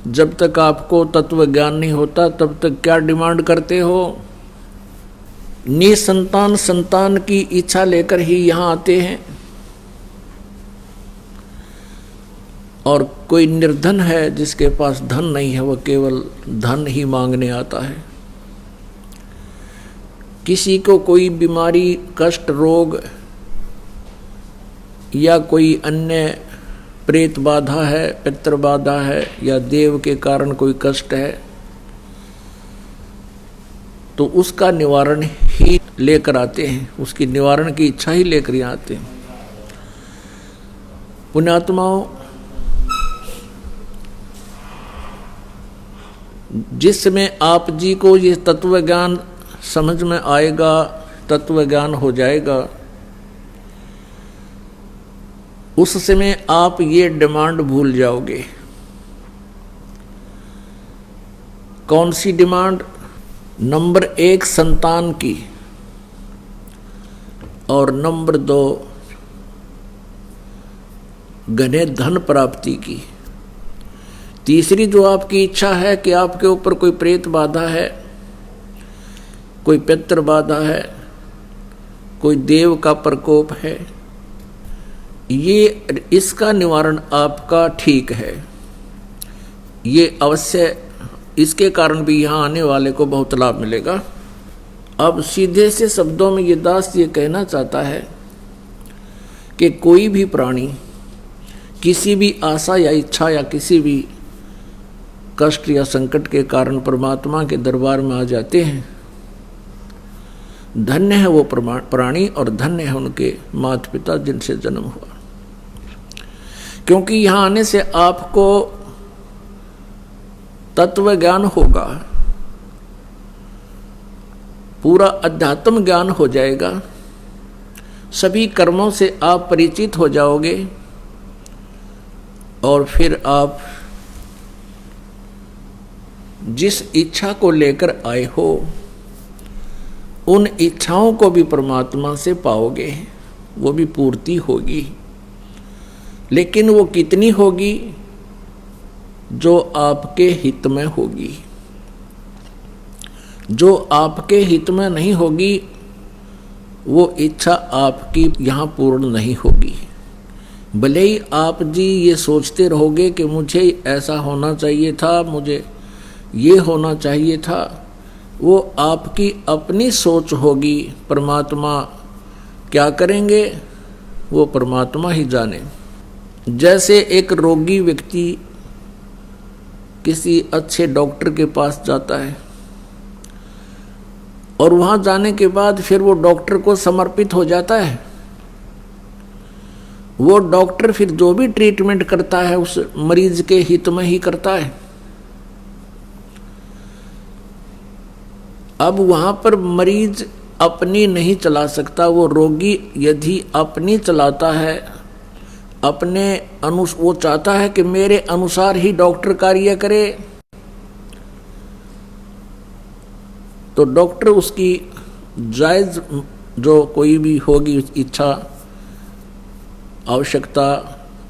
जब तक आपको तत्व ज्ञान नहीं होता तब तक क्या डिमांड करते हो? निसंतान संतान की इच्छा लेकर ही यहाँ आते हैं। और कोई निर्धन है जिसके पास धन नहीं है, वह केवल धन ही मांगने आता है। किसी को कोई बीमारी, कष्ट, रोग या कोई अन्य प्रेत बाधा है, पितृ बाधा है, या देव के कारण कोई कष्ट है, तो उसका निवारण ही लेकर आते हैं, उसकी निवारण की इच्छा ही लेकर यहाँ आते हैं। पुण्यात्माओं, जिसमें आप जी को ये तत्व ज्ञान समझ में आएगा, तत्व ज्ञान हो जाएगा, उस समय आप ये डिमांड भूल जाओगे। कौन सी डिमांड? नंबर 1 संतान की, और नंबर 2 घने धन प्राप्ति की। तीसरी जो आपकी इच्छा है कि आपके ऊपर कोई प्रेत बाधा है, कोई पितृ बाधा है, कोई देव का प्रकोप है, ये इसका निवारण आपका ठीक है। ये अवश्य, इसके कारण भी यहाँ आने वाले को बहुत लाभ मिलेगा। अब सीधे से शब्दों में ये दास ये कहना चाहता है कि कोई भी प्राणी किसी भी आशा या इच्छा या किसी भी कष्ट या संकट के कारण परमात्मा के दरबार में आ जाते हैं। धन्य है वो प्राणी और धन्य है उनके माता पिता जिनसे जन्म हुआ, क्योंकि यहाँ आने से आपको तत्व ज्ञान होगा, पूरा अध्यात्म ज्ञान हो जाएगा, सभी कर्मों से आप परिचित हो जाओगे, और फिर आप जिस इच्छा को लेकर आए हो उन इच्छाओं को भी परमात्मा से पाओगे, वो भी पूर्ति होगी। लेकिन वो कितनी होगी? जो आपके हित में होगी। जो आपके हित में नहीं होगी वो इच्छा आपकी यहाँ पूर्ण नहीं होगी। भले ही आप जी ये सोचते रहोगे कि मुझे ऐसा होना चाहिए था, मुझे ये होना चाहिए था, वो आपकी अपनी सोच होगी। परमात्मा क्या करेंगे वो परमात्मा ही जाने। जैसे एक रोगी व्यक्ति किसी अच्छे डॉक्टर के पास जाता है और वहाँ जाने के बाद फिर वो डॉक्टर को समर्पित हो जाता है। वो डॉक्टर फिर जो भी ट्रीटमेंट करता है उस मरीज के हित में ही करता है। अब वहाँ पर मरीज अपनी नहीं चला सकता। वो रोगी यदि अपनी चलाता है, अपने वो चाहता है कि मेरे अनुसार ही डॉक्टर कार्य करे, तो डॉक्टर उसकी जायज जो कोई भी होगी इच्छा आवश्यकता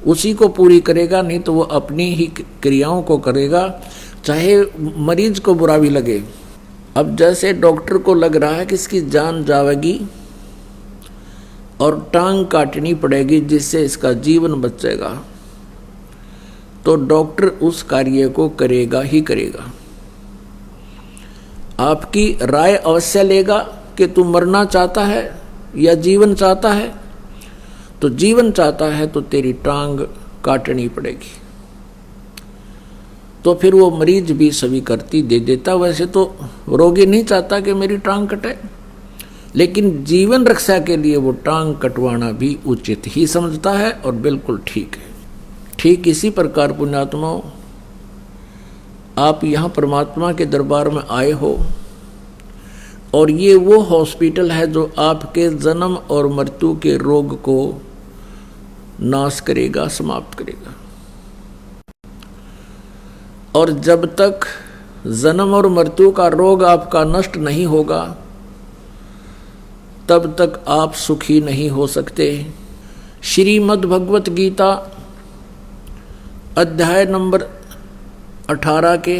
उसी को पूरी करेगा, नहीं तो वो अपनी ही क्रियाओं को करेगा, चाहे मरीज को बुरा भी लगे। अब जैसे डॉक्टर को लग रहा है कि इसकी जान जाएगी और टांग काटनी पड़ेगी जिससे इसका जीवन बचेगा, तो डॉक्टर उस कार्य को करेगा ही करेगा। आपकी राय अवश्य लेगा कि तू मरना चाहता है या जीवन चाहता है। तो जीवन चाहता है तो तेरी टांग काटनी पड़ेगी। तो फिर वो मरीज भी स्वीकृति दे देता। वैसे तो रोगी नहीं चाहता कि मेरी टांग कटे, लेकिन जीवन रक्षा के लिए वो टांग कटवाना भी उचित ही समझता है और बिल्कुल ठीक है। ठीक इसी प्रकार पुण्यात्माओं, आप यहाँ परमात्मा के दरबार में आए हो और ये वो हॉस्पिटल है जो आपके जन्म और मृत्यु के रोग को नाश करेगा, समाप्त करेगा। और जब तक जन्म और मृत्यु का रोग आपका नष्ट नहीं होगा तब तक आप सुखी नहीं हो सकते। श्रीमद् भगवत गीता अध्याय नंबर 18 के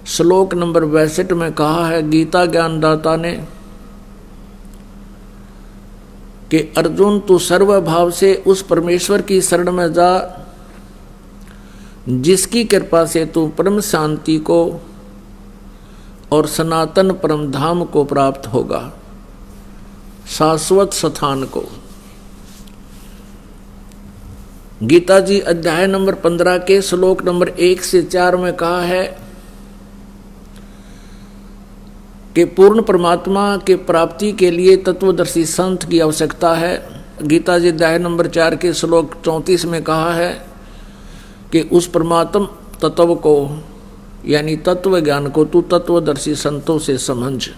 श्लोक नंबर 62 में कहा है गीता ज्ञानदाता ने कि अर्जुन तू सर्वभाव से उस परमेश्वर की शरण में जा जिसकी कृपा से तू परम शांति को और सनातन परम धाम को प्राप्त होगा, शाश्वत स्थान को। गीता जी अध्याय नंबर 15 के श्लोक नंबर 1 से 4 में कहा है कि पूर्ण परमात्मा के प्राप्ति के लिए तत्वदर्शी संत की आवश्यकता है। गीता जी अध्याय नंबर 4 के श्लोक 34 में कहा है कि उस परमात्म तत्व को यानी तत्व ज्ञान को तू तत्वदर्शी संतों से समझ।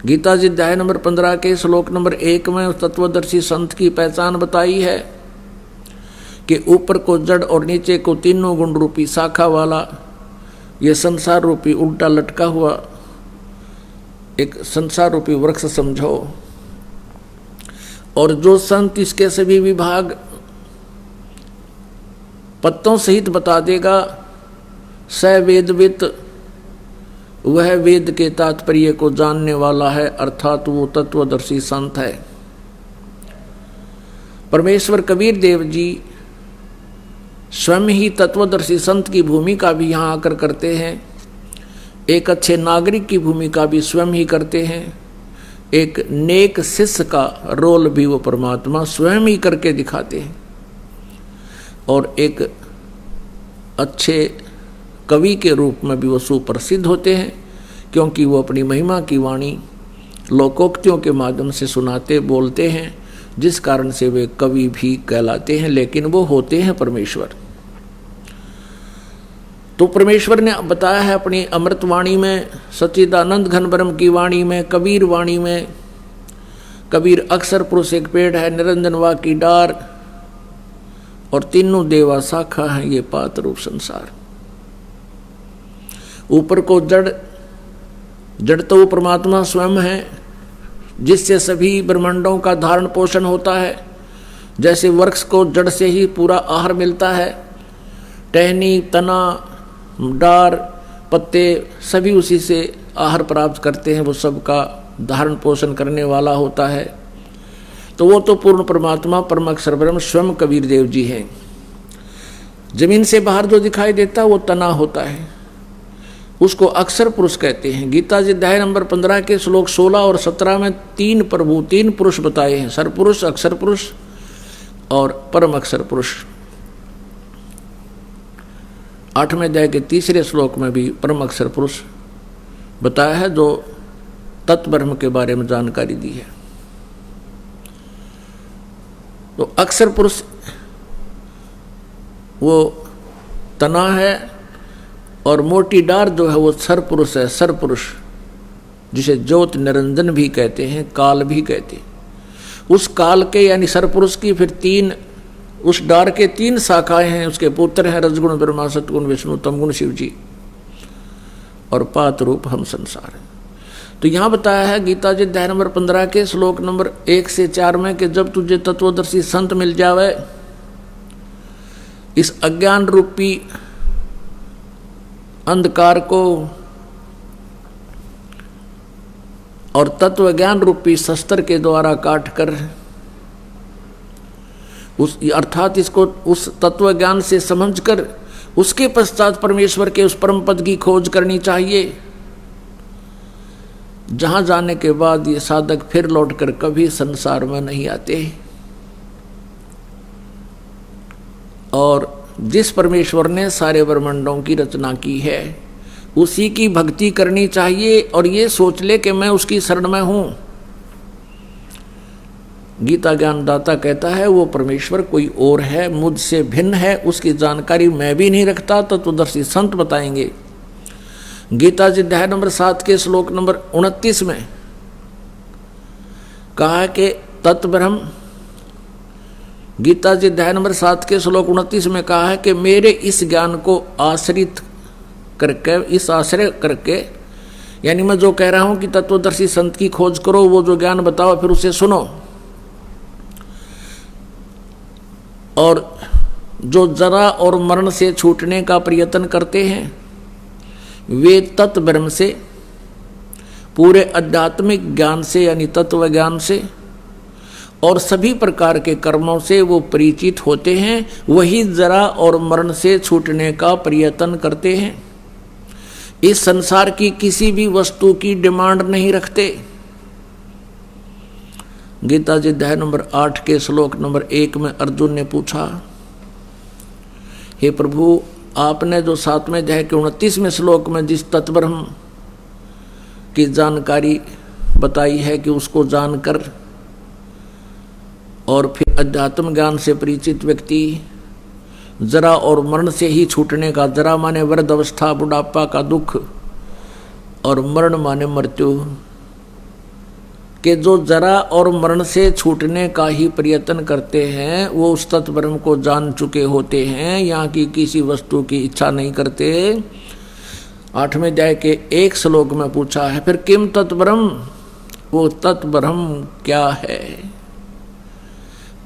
गीता जी अध्याय नंबर 15 के श्लोक नंबर 1 में उस तत्वदर्शी संत की पहचान बताई है कि ऊपर को जड़ और नीचे को तीनों गुण रूपी शाखा वाला ये संसार रूपी उल्टा लटका हुआ एक संसार रूपी वृक्ष समझो, और जो संत इसके सभी विभाग पत्तों सहित बता देगा स वेदवित, वह वेद के तात्पर्य को जानने वाला है, अर्थात वो तत्वदर्शी संत है। परमेश्वर कबीर देव जी स्वयं ही तत्वदर्शी संत की भूमिका भी यहाँ आकर करते हैं, एक अच्छे नागरिक की भूमिका भी स्वयं ही करते हैं, एक नेक शिष्य का रोल भी वो परमात्मा स्वयं ही करके दिखाते हैं, और एक अच्छे कवि के रूप में भी वो सुप्रसिद्ध होते हैं, क्योंकि वो अपनी महिमा की वाणी लोकोक्तियों के माध्यम से सुनाते बोलते हैं, जिस कारण से वे कवि भी कहलाते हैं, लेकिन वो होते हैं परमेश्वर। तो परमेश्वर ने बताया है अपनी अमृत वाणी में, सच्चिदानंद घन ब्रह्म की वाणी में, कबीर वाणी में। कबीर अक्षर पुरुष एक पेड़ है, निरंजन वा की डार, और तीनों देवा शाखा है ये पात रूप संसार। ऊपर को जड़ तो वो परमात्मा स्वयं है, जिससे सभी ब्रह्मांडों का धारण पोषण होता है। जैसे वृक्ष को जड़ से ही पूरा आहार मिलता है, टहनी तना डार पत्ते सभी उसी से आहार प्राप्त करते हैं, वो सबका धारण पोषण करने वाला होता है। तो वो तो पूर्ण परमात्मा परम अक्षर ब्रह्म स्वयं कबीर देव जी हैं। जमीन से बाहर जो दिखाई देता वो तना होता है, उसको अक्षर पुरुष कहते हैं। गीता जी अध्याय नंबर 15 के श्लोक 16 और 17 में तीन पुरुष बताए हैं, सरपुरुष, अक्षर पुरुष और परम अक्षर पुरुष। 8वें अध्याय के 3रे श्लोक में भी परम अक्षर पुरुष बताया है, जो तत्ब्रह्म के बारे में जानकारी दी है। तो अक्षर पुरुष वो तना है, और मोटी डार जो है वो सर पुरुष है, सर पुरुष, जिसे ज्योत निरंजन भी कहते हैं, काल भी कहते हैं। उस काल के यानी सर पुरुष की फिर तीन, उस डार के 3 शाखाएं हैं, उसके पुत्र हैं रजगुण ब्रह्मा, सतगुण विष्णु, तमगुण शिव जी, और पात रूप हम संसार है। तो यहाँ बताया है गीता जी अध्याय नंबर 15 के श्लोक नंबर 1 से 4 में कि जब तुझे तत्वदर्शी संत मिल जावे, इस अज्ञान रूपी अंधकार को और तत्व ज्ञान रूपी शस्त्र के द्वारा काट कर उस अर्थात इसको उस तत्व ज्ञान से समझकर उसके पश्चात परमेश्वर के उस परम पद की खोज करनी चाहिए, जहां जाने के बाद ये साधक फिर लौटकर कभी संसार में नहीं आते। और जिस परमेश्वर ने सारे ब्रह्मांडों की रचना की है उसी की भक्ति करनी चाहिए, और ये सोच ले कि मैं उसकी शरण में हूं। गीता ज्ञानदाता कहता है वो परमेश्वर कोई और है, मुझसे भिन्न है, उसकी जानकारी मैं भी नहीं रखता, तत्वदर्शी संत बताएंगे। गीता जी अध्याय नंबर 7 के श्लोक नंबर 29 में कहा कि तत्ब्रह्म, गीता जी अध्याय नंबर 7 के श्लोक 29 में कहा है कि मेरे इस ज्ञान को आश्रित करके, इस आश्रय करके, यानी मैं जो कह रहा हूं कि तत्वदर्शी संत की खोज करो, वो जो ज्ञान बताओ फिर उसे सुनो, और जो जरा और मरण से छूटने का प्रयत्न करते हैं वे तत्ब्रह्म से, पूरे आध्यात्मिक ज्ञान से यानी तत्व ज्ञान से और सभी प्रकार के कर्मों से वो परिचित होते हैं, वही जरा और मरण से छूटने का प्रयत्न करते हैं। इस संसार की किसी भी वस्तु की डिमांड नहीं रखते। गीता जी अध्याय नंबर 8 के श्लोक नंबर 1 में अर्जुन ने पूछा, हे प्रभु, आपने जो 7वें अध्याय के 29वें श्लोक में जिस तत्ब्रह्म की जानकारी बताई है कि उसको जानकर और फिर अध्यात्म ज्ञान से परिचित व्यक्ति जरा और मरण से ही छूटने का, जरा माने वृद्ध अवस्था बुढ़ापा का दुख और मरण माने मृत्यु के जो जरा और मरण से छूटने का ही प्रयत्न करते हैं वो उस तत्ब्रह्म को जान चुके होते हैं, यहाँ की किसी वस्तु की इच्छा नहीं करते। 8वें अध्याय के 1 श्लोक में पूछा है, फिर किम तत्ब्रह्म, वो तत्ब्रह्म क्या है,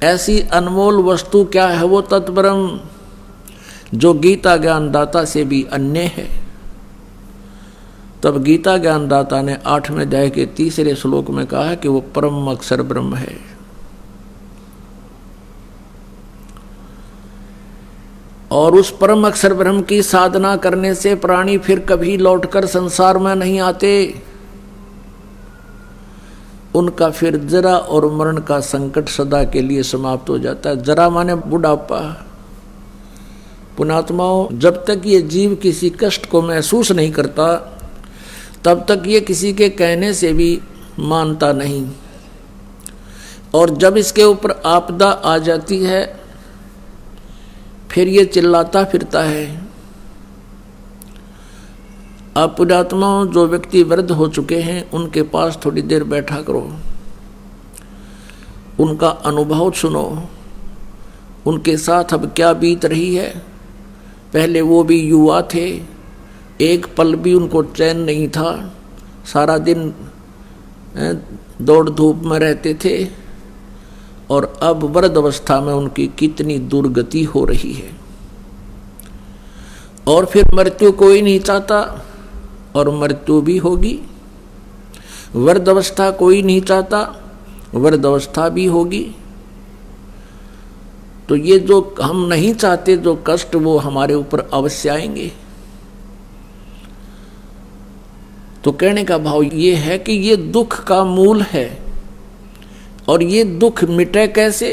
ऐसी अनमोल वस्तु क्या है वो तत्ब्रह्म जो गीता ज्ञानदाता से भी अन्य है। तब गीता ज्ञानदाता ने 8वें अध्याय के 3 श्लोक में कहा कि वो परम अक्षर ब्रह्म है। और उस परम अक्षर ब्रह्म की साधना करने से प्राणी फिर कभी लौटकर संसार में नहीं आते, उनका फिर जरा और मरण का संकट सदा के लिए समाप्त हो जाता है। जरा माने बुढ़ापा। पुणात्माओं, जब तक ये जीव किसी कष्ट को महसूस नहीं करता तब तक ये किसी के कहने से भी मानता नहीं, और जब इसके ऊपर आपदा आ जाती है फिर ये चिल्लाता फिरता है। आप पुण्यात्माओं, जो व्यक्ति वृद्ध हो चुके हैं उनके पास थोड़ी देर बैठा करो, उनका अनुभव सुनो, उनके साथ अब क्या बीत रही है। पहले वो भी युवा थे, एक पल भी उनको चैन नहीं था, सारा दिन दौड़ धूप में रहते थे, और अब वृद्ध अवस्था में उनकी कितनी दुर्गति हो रही है। और फिर मृत्यु कोई नहीं चाहता, और मृत्यु भी होगी। वृद्ध अवस्था कोई नहीं चाहता, वृद्ध अवस्था भी होगी। तो ये जो हम नहीं चाहते जो कष्ट, वो हमारे ऊपर अवश्य आएंगे। तो कहने का भाव ये है कि ये दुख का मूल है, और ये दुख मिटे कैसे?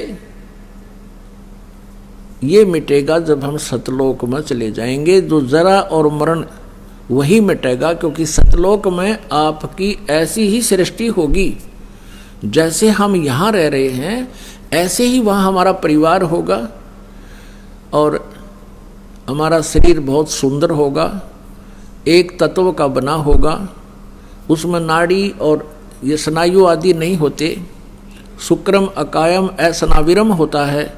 ये मिटेगा जब हम सतलोक में चले जाएंगे। जो जरा और मरण वही मिटेगा, क्योंकि सतलोक में आपकी ऐसी ही सृष्टि होगी, जैसे हम यहाँ रह रहे हैं ऐसे ही वहाँ हमारा परिवार होगा, और हमारा शरीर बहुत सुंदर होगा, एक तत्व का बना होगा, उसमें नाड़ी और ये स्नायु आदि नहीं होते, शुक्रम अकायम असनाविरम होता है,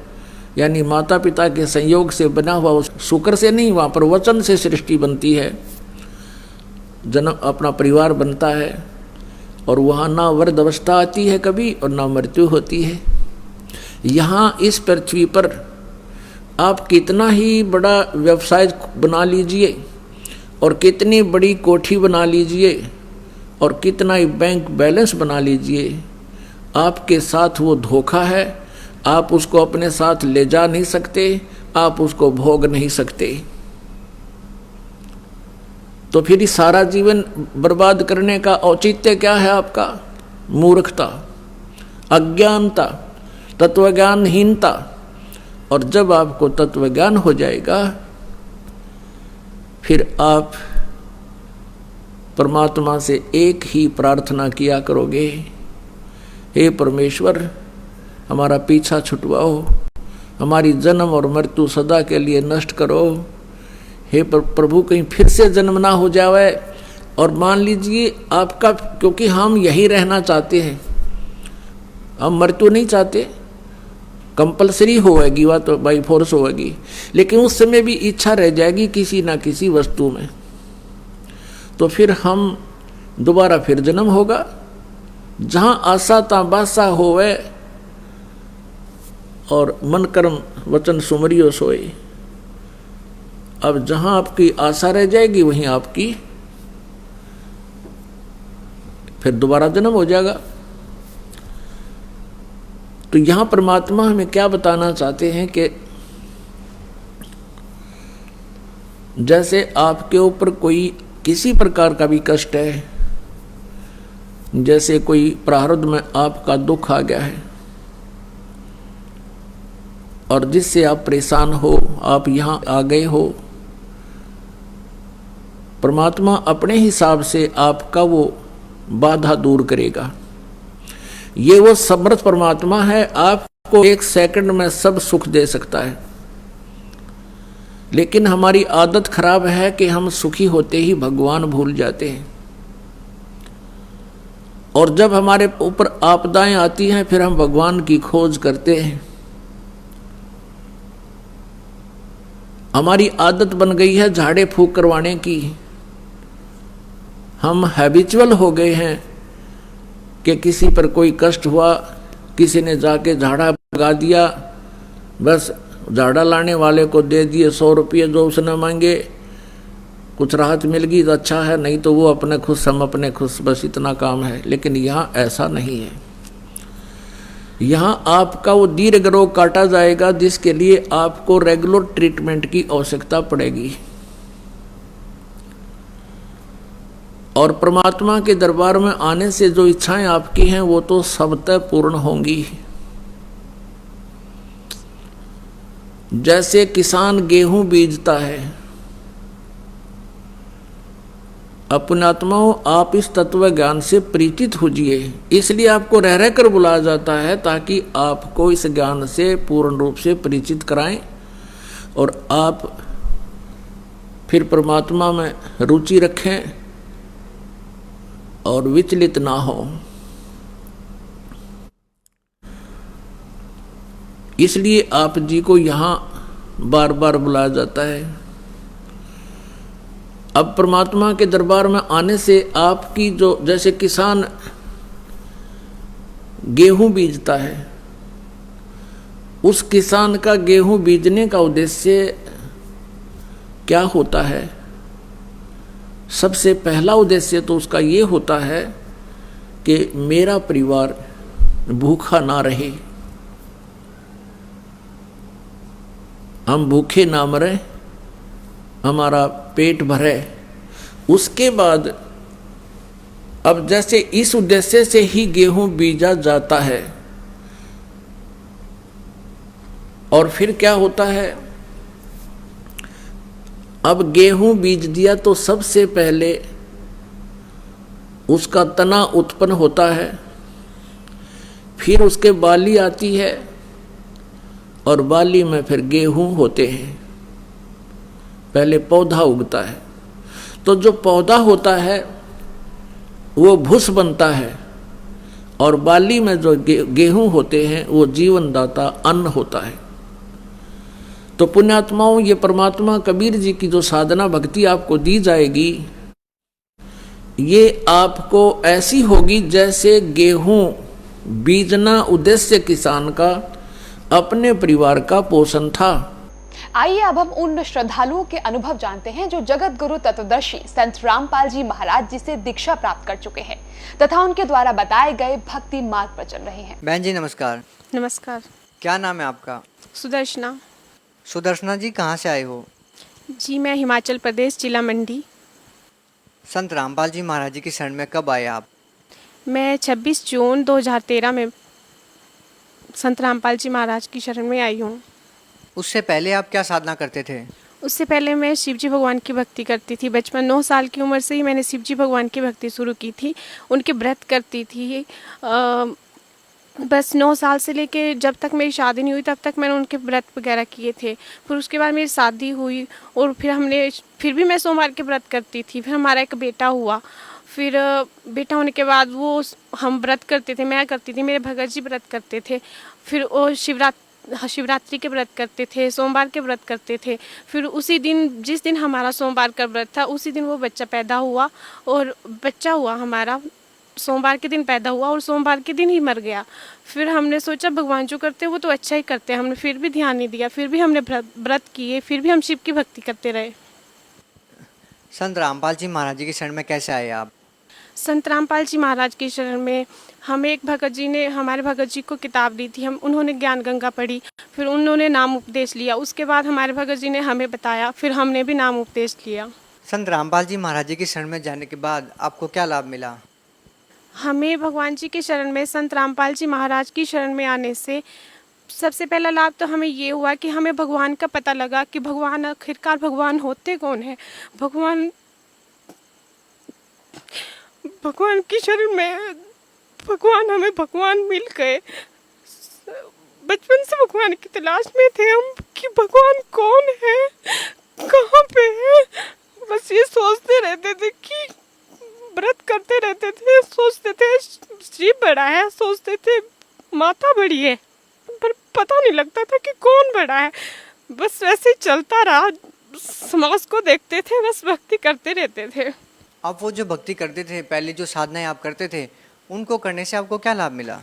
यानी माता पिता के संयोग से बना हुआ, शुक्र से नहीं, वहाँ पर वचन से सृष्टि बनती है, जन्म अपना परिवार बनता है, और वहाँ ना वृद्ध अवस्था आती है कभी और ना मृत्यु होती है। यहाँ इस पृथ्वी पर आप कितना ही बड़ा व्यवसाय बना लीजिए, और कितनी बड़ी कोठी बना लीजिए, और कितना ही बैंक बैलेंस बना लीजिए, आपके साथ वो धोखा है। आप उसको अपने साथ ले जा नहीं सकते, आप उसको भोग नहीं सकते। तो फिर इस सारा जीवन बर्बाद करने का औचित्य क्या है आपका? मूर्खता, अज्ञानता, तत्वज्ञानहीनता। और जब आपको तत्वज्ञान हो जाएगा फिर आप परमात्मा से एक ही प्रार्थना किया करोगे, हे परमेश्वर हमारा पीछा छुटवाओ, हमारी जन्म और मृत्यु सदा के लिए नष्ट करो। हे प्रभु कहीं फिर से जन्म ना हो जावे। और मान लीजिए आपका, क्योंकि हम यही रहना चाहते हैं, हम मृत्यु नहीं चाहते, कंपलसरी होगी वह तो बाई फोर्स होगी, लेकिन उस समय भी इच्छा रह जाएगी किसी ना किसी वस्तु में, तो फिर हम दोबारा फिर जन्म होगा। जहाँ आशा ता बासा होवे, और मन कर्म वचन सुमरियो सोए। अब जहाँ आपकी आशा रह जाएगी वहीं आपकी फिर दोबारा जन्म हो जाएगा। तो यहाँ परमात्मा हमें क्या बताना चाहते हैं कि जैसे आपके ऊपर कोई किसी प्रकार का भी कष्ट है, जैसे कोई प्रारब्ध में आपका दुख आ गया है और जिससे आप परेशान हो, आप यहाँ आ गए हो, परमात्मा अपने हिसाब से आपका वो बाधा दूर करेगा। ये वो समर्थ परमात्मा है, आपको 1 सेकंड में सब सुख दे सकता है। लेकिन हमारी आदत खराब है कि हम सुखी होते ही भगवान भूल जाते हैं, और जब हमारे ऊपर आपदाएं आती हैं फिर हम भगवान की खोज करते हैं। हमारी आदत बन गई है झाड़े फूंक करवाने की। हम हैबिचुअल हो गए हैं कि किसी पर कोई कष्ट हुआ, किसी ने जाके झाड़ा लगा दिया, बस झाड़ा लाने वाले को दे दिए 100 रुपये जो उसने मांगे, कुछ राहत मिल गई तो अच्छा है, नहीं तो वो अपने खुश हम अपने खुश, बस इतना काम है। लेकिन यहाँ ऐसा नहीं है। यहाँ आपका वो दीर्घ रोग काटा जाएगा जिसके लिए आपको रेगुलर ट्रीटमेंट की आवश्यकता पड़ेगी, और परमात्मा के दरबार में आने से जो इच्छाएं आपकी हैं वो तो सबतः पूर्ण होंगी। जैसे किसान गेहूं बीजता है, अपने आत्माओं आप इस तत्व ज्ञान से परिचित होजिए। इसलिए आपको रह रह कर बुलाया जाता है ताकि आपको इस ज्ञान से पूर्ण रूप से परिचित कराएं और आप फिर परमात्मा में रुचि रखें और विचलित ना हो। इसलिए आप जी को यहाँ बार बार बुलाया जाता है। अब परमात्मा के दरबार में आने से आपकी जो, जैसे किसान गेहूं बीजता है, उस किसान का गेहूं बीजने का उद्देश्य क्या होता है? सबसे पहला उद्देश्य तो उसका ये होता है कि मेरा परिवार भूखा ना रहे, हम भूखे ना मरे, हमारा पेट भरे। उसके बाद अब जैसे इस उद्देश्य से ही गेहूं बीजा जाता है, और फिर क्या होता है, अब गेहूं बीज दिया तो सबसे पहले उसका तना उत्पन्न होता है, फिर उसके बाली आती है और बाली में फिर गेहूं होते हैं। पहले पौधा उगता है, तो जो पौधा होता है वो भूस बनता है, और बाली में जो गेहूं होते हैं वो जीवनदाता अन्न होता है। तो पुण्यात्माओं, ये परमात्मा कबीर जी की जो साधना भक्ति आपको दी जाएगी, ये आपको ऐसी होगी जैसे गेहूं बीजना उद्देश्य किसान का अपने परिवार का पोषण था। आइए अब हम उन श्रद्धालुओं के अनुभव जानते हैं जो जगत गुरु तत्वदर्शी संत रामपाल जी महाराज जी से दीक्षा प्राप्त कर चुके हैं तथा उनके द्वारा बताए गए भक्ति मार्ग पर चल रहे हैं। बहन जी नमस्कार। नमस्कार। क्या नाम है आपका? सुदर्शना। सुदर्शना जी, कहाँ से आए हो? जी मैं हिमाचल प्रदेश, जिला मंडी। संत रामपाल जी महाराज जी की शरण में कब आए आप? मैं 26 जून 2013 में संत रामपाल जी महाराज की शरण में आई हूँ। उससे पहले आप क्या साधना करते थे? उससे पहले मैं शिव जी भगवान की भक्ति करती थी। बचपन 9 साल की उम्र से ही मैंने शिव जी भगवान की भक्ति शुरू की थी। उनके व्रत करती थी। बस 9 साल से लेके जब तक मेरी शादी नहीं हुई तब तक मैंने उनके व्रत वगैरह किए थे। फिर उसके बाद मेरी शादी हुई और फिर भी मैं सोमवार के व्रत करती थी। फिर हमारा एक बेटा हुआ। फिर बेटा होने के बाद वो हम व्रत करते थे, मैं करती थी, मेरे भगत जी व्रत करते थे। फिर वो शिवरात्रि के व्रत करते थे, सोमवार के व्रत करते थे। फिर उसी दिन, जिस दिन हमारा सोमवार का व्रत था, उसी दिन वो बच्चा पैदा हुआ और बच्चा हुआ हमारा सोमवार के दिन पैदा हुआ और सोमवार के दिन ही मर गया। फिर हमने सोचा भगवान जो करते वो तो अच्छा ही करते हैं। हमने फिर भी ध्यान नहीं दिया, फिर भी हमने व्रत किए, फिर भी हम शिव की भक्ति करते रहे। संत रामपाल जी महाराज जी की शरण में कैसे आए आप? संत रामपाल जी महाराज की शरण में हमें एक भगत जी ने, हमारे भगत जी को किताब दी थी। उन्होंने ज्ञान गंगा पढ़ी, फिर उन्होंने नाम उपदेश लिया। उसके बाद हमारे भगत जी ने हमें बताया, फिर हमने भी नाम उपदेश लिया। संत रामपाल जी महाराज जी की शरण में जाने के बाद आपको क्या लाभ मिला? हमें भगवान जी के शरण में, संत रामपाल जी महाराज की शरण में आने से सबसे पहला लाभ तो हमें ये हुआ कि हमें भगवान का पता लगा कि भगवान आखिरकार भगवान होते कौन है। भगवान की शरण में हमें भगवान मिल गए। बचपन से भगवान की तलाश में थे हम कि भगवान कौन है, कहाँ पे है। बस ये सोचते रहते थे कि व्रत करते रहते थे, सोचते थे शिव बड़ा है, सोचते थे माता बड़ी है, पर पता नहीं लगता था कि कौन बड़ा है। बस वैसे चलता रहा, समाज को देखते थे, बस भक्ति करते रहते थे। आप वो जो भक्ति करते थे, पहले जो साधनाएं आप करते थे, उनको करने से आपको क्या लाभ मिला?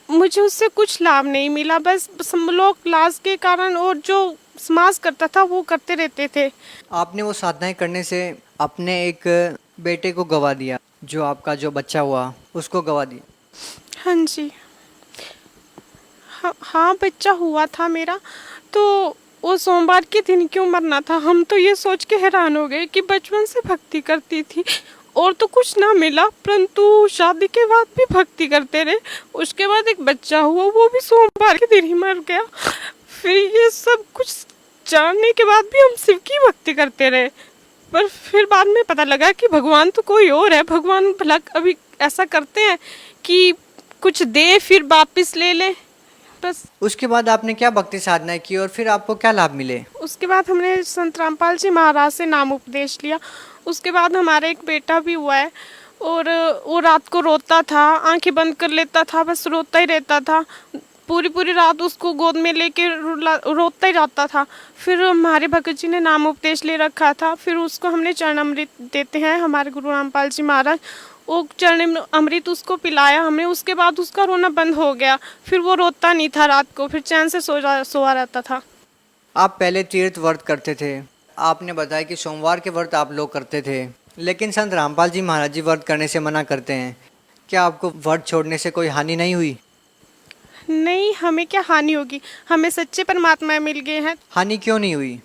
मुझे उससे कुछ लाभ नहीं मिला, बस लोग लाज के कारण और जो समाज करता था वो करते रहते थे। आपने वो साधनाएं करने से अपने एक बेटे को गवा दिया, जो आपका जो बच्चा हुआ उसको गवा दिया। हाँ जी, हाँ बच्चा हुआ था मेरा, तो वो सोमवार के दिन क्यों मरना था। हम तो ये सोच के हैरान हो गए कि बचपन से भक्ति करती थी और तो कुछ ना मिला, परंतु शादी के बाद भी भक्ति करते रहे। उसके बाद एक बच्चा हुआ, वो भी सोमवार के दिन ही मर गया। फिर ये सब कुछ जानने के बाद भी हम शिव की भक्ति करते रहे, पर फिर बाद में पता लगा कि भगवान तो कोई और है। भगवान भला अभी ऐसा करते हैं कि कुछ दे फिर वापस ले ले, बस। उसके बाद आपने क्या भक्ति साधनाएं की और फिर आपको क्या लाभ मिले? उसके बाद हमने संत रामपाल जी महाराज से नाम उपदेश लिया। उसके बाद हमारा एक बेटा भी हुआ है और वो रात को रोता था, आंखें बंद कर लेता था, बस रोता ही रहता था। पूरी रात उसको गोद में लेके रोता ही रहता था। फिर हमारे भगत जी ने नाम उपदेश ले रखा था, फिर उसको हमने चरण अमृत देते हैं हमारे गुरु रामपाल जी महाराज, वो चरण अमृत उसको पिलाया हमने। उसके बाद उसका रोना बंद हो गया, फिर वो रोता नहीं था रात को, फिर चैन से सोया रहता था। आप पहले तीर्थ व्रत करते थे, आपने बताया कि सोमवार के व्रत आप लोग करते थे, लेकिन संत रामपाल जी महाराज जी व्रत करने से मना करते हैं। क्या आपको व्रत छोड़ने से कोई हानि नहीं हुई? नहीं, हमें क्या हानि होगी, हमें सच्चे परमात्मा मिल गए हैं। हानि क्यों नहीं हुई?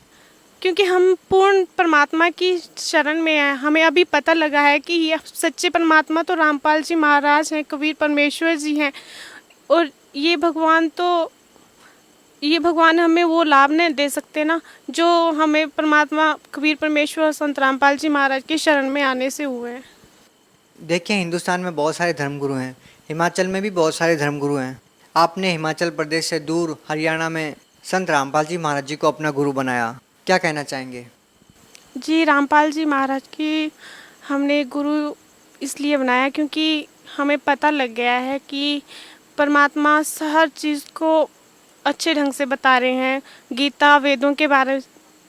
क्योंकि हम पूर्ण परमात्मा की शरण में हैं। हमें अभी पता लगा है कि ये सच्चे परमात्मा तो रामपाल जी महाराज हैं, कबीर परमेश्वर जी हैं, और ये भगवान हमें वो लाभ नहीं दे सकते ना जो हमें परमात्मा कबीर परमेश्वर संत रामपाल जी महाराज की शरण में आने से हुए हैं। देखिए, हिंदुस्तान में बहुत सारे धर्मगुरु हैं, हिमाचल में भी बहुत सारे धर्मगुरु हैं। आपने हिमाचल प्रदेश से दूर हरियाणा में संत रामपाल जी महाराज जी को अपना गुरु बनाया, क्या कहना चाहेंगे? जी, रामपाल जी महाराज की हमने गुरु इसलिए बनाया क्योंकि हमें पता लग गया है कि परमात्मा हर चीज़ को अच्छे ढंग से बता रहे हैं। गीता वेदों के बारे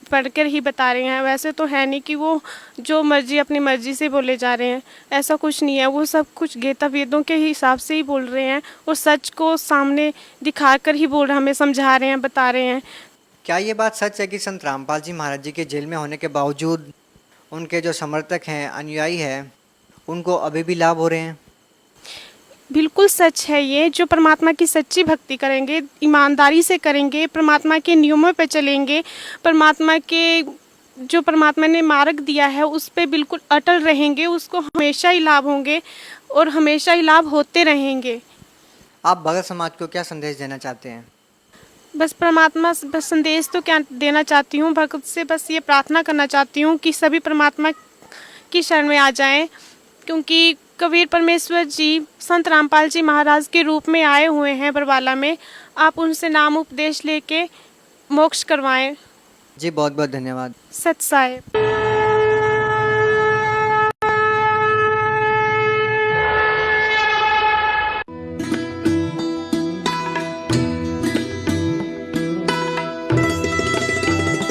पढ़कर ही बता रहे हैं, वैसे तो है नहीं कि वो जो मर्जी अपनी मर्जी से बोले जा रहे हैं, ऐसा कुछ नहीं है। वो सब कुछ गीता वेदों के हिसाब से ही बोल रहे हैं और सच को सामने दिखाकर ही हमें समझा रहे हैं, बता रहे हैं। क्या ये बात सच है कि संत रामपाल जी महाराज जी के जेल में होने के बावजूद उनके जो समर्थक हैं, अनुयायी हैं, उनको अभी भी लाभ हो रहे हैं? बिल्कुल सच है ये। जो परमात्मा की सच्ची भक्ति करेंगे, ईमानदारी से करेंगे, परमात्मा के नियमों पे चलेंगे, जो परमात्मा ने मार्ग दिया है उस पे बिल्कुल अटल रहेंगे, उसको हमेशा ही लाभ होंगे और हमेशा ही लाभ होते रहेंगे। आप भगत समाज को क्या संदेश देना चाहते हैं? बस परमात्मा बस संदेश तो क्या देना चाहती हूँ, भगत से बस ये प्रार्थना करना चाहती हूँ कि सभी परमात्मा की शरण में आ जाएं, क्योंकि कबीर परमेश्वर जी संत रामपाल जी महाराज के रूप में आए हुए हैं बरवाला में। आप उनसे नाम उपदेश लेके मोक्ष करवाएं। जी, बहुत बहुत धन्यवाद। सत साहिब।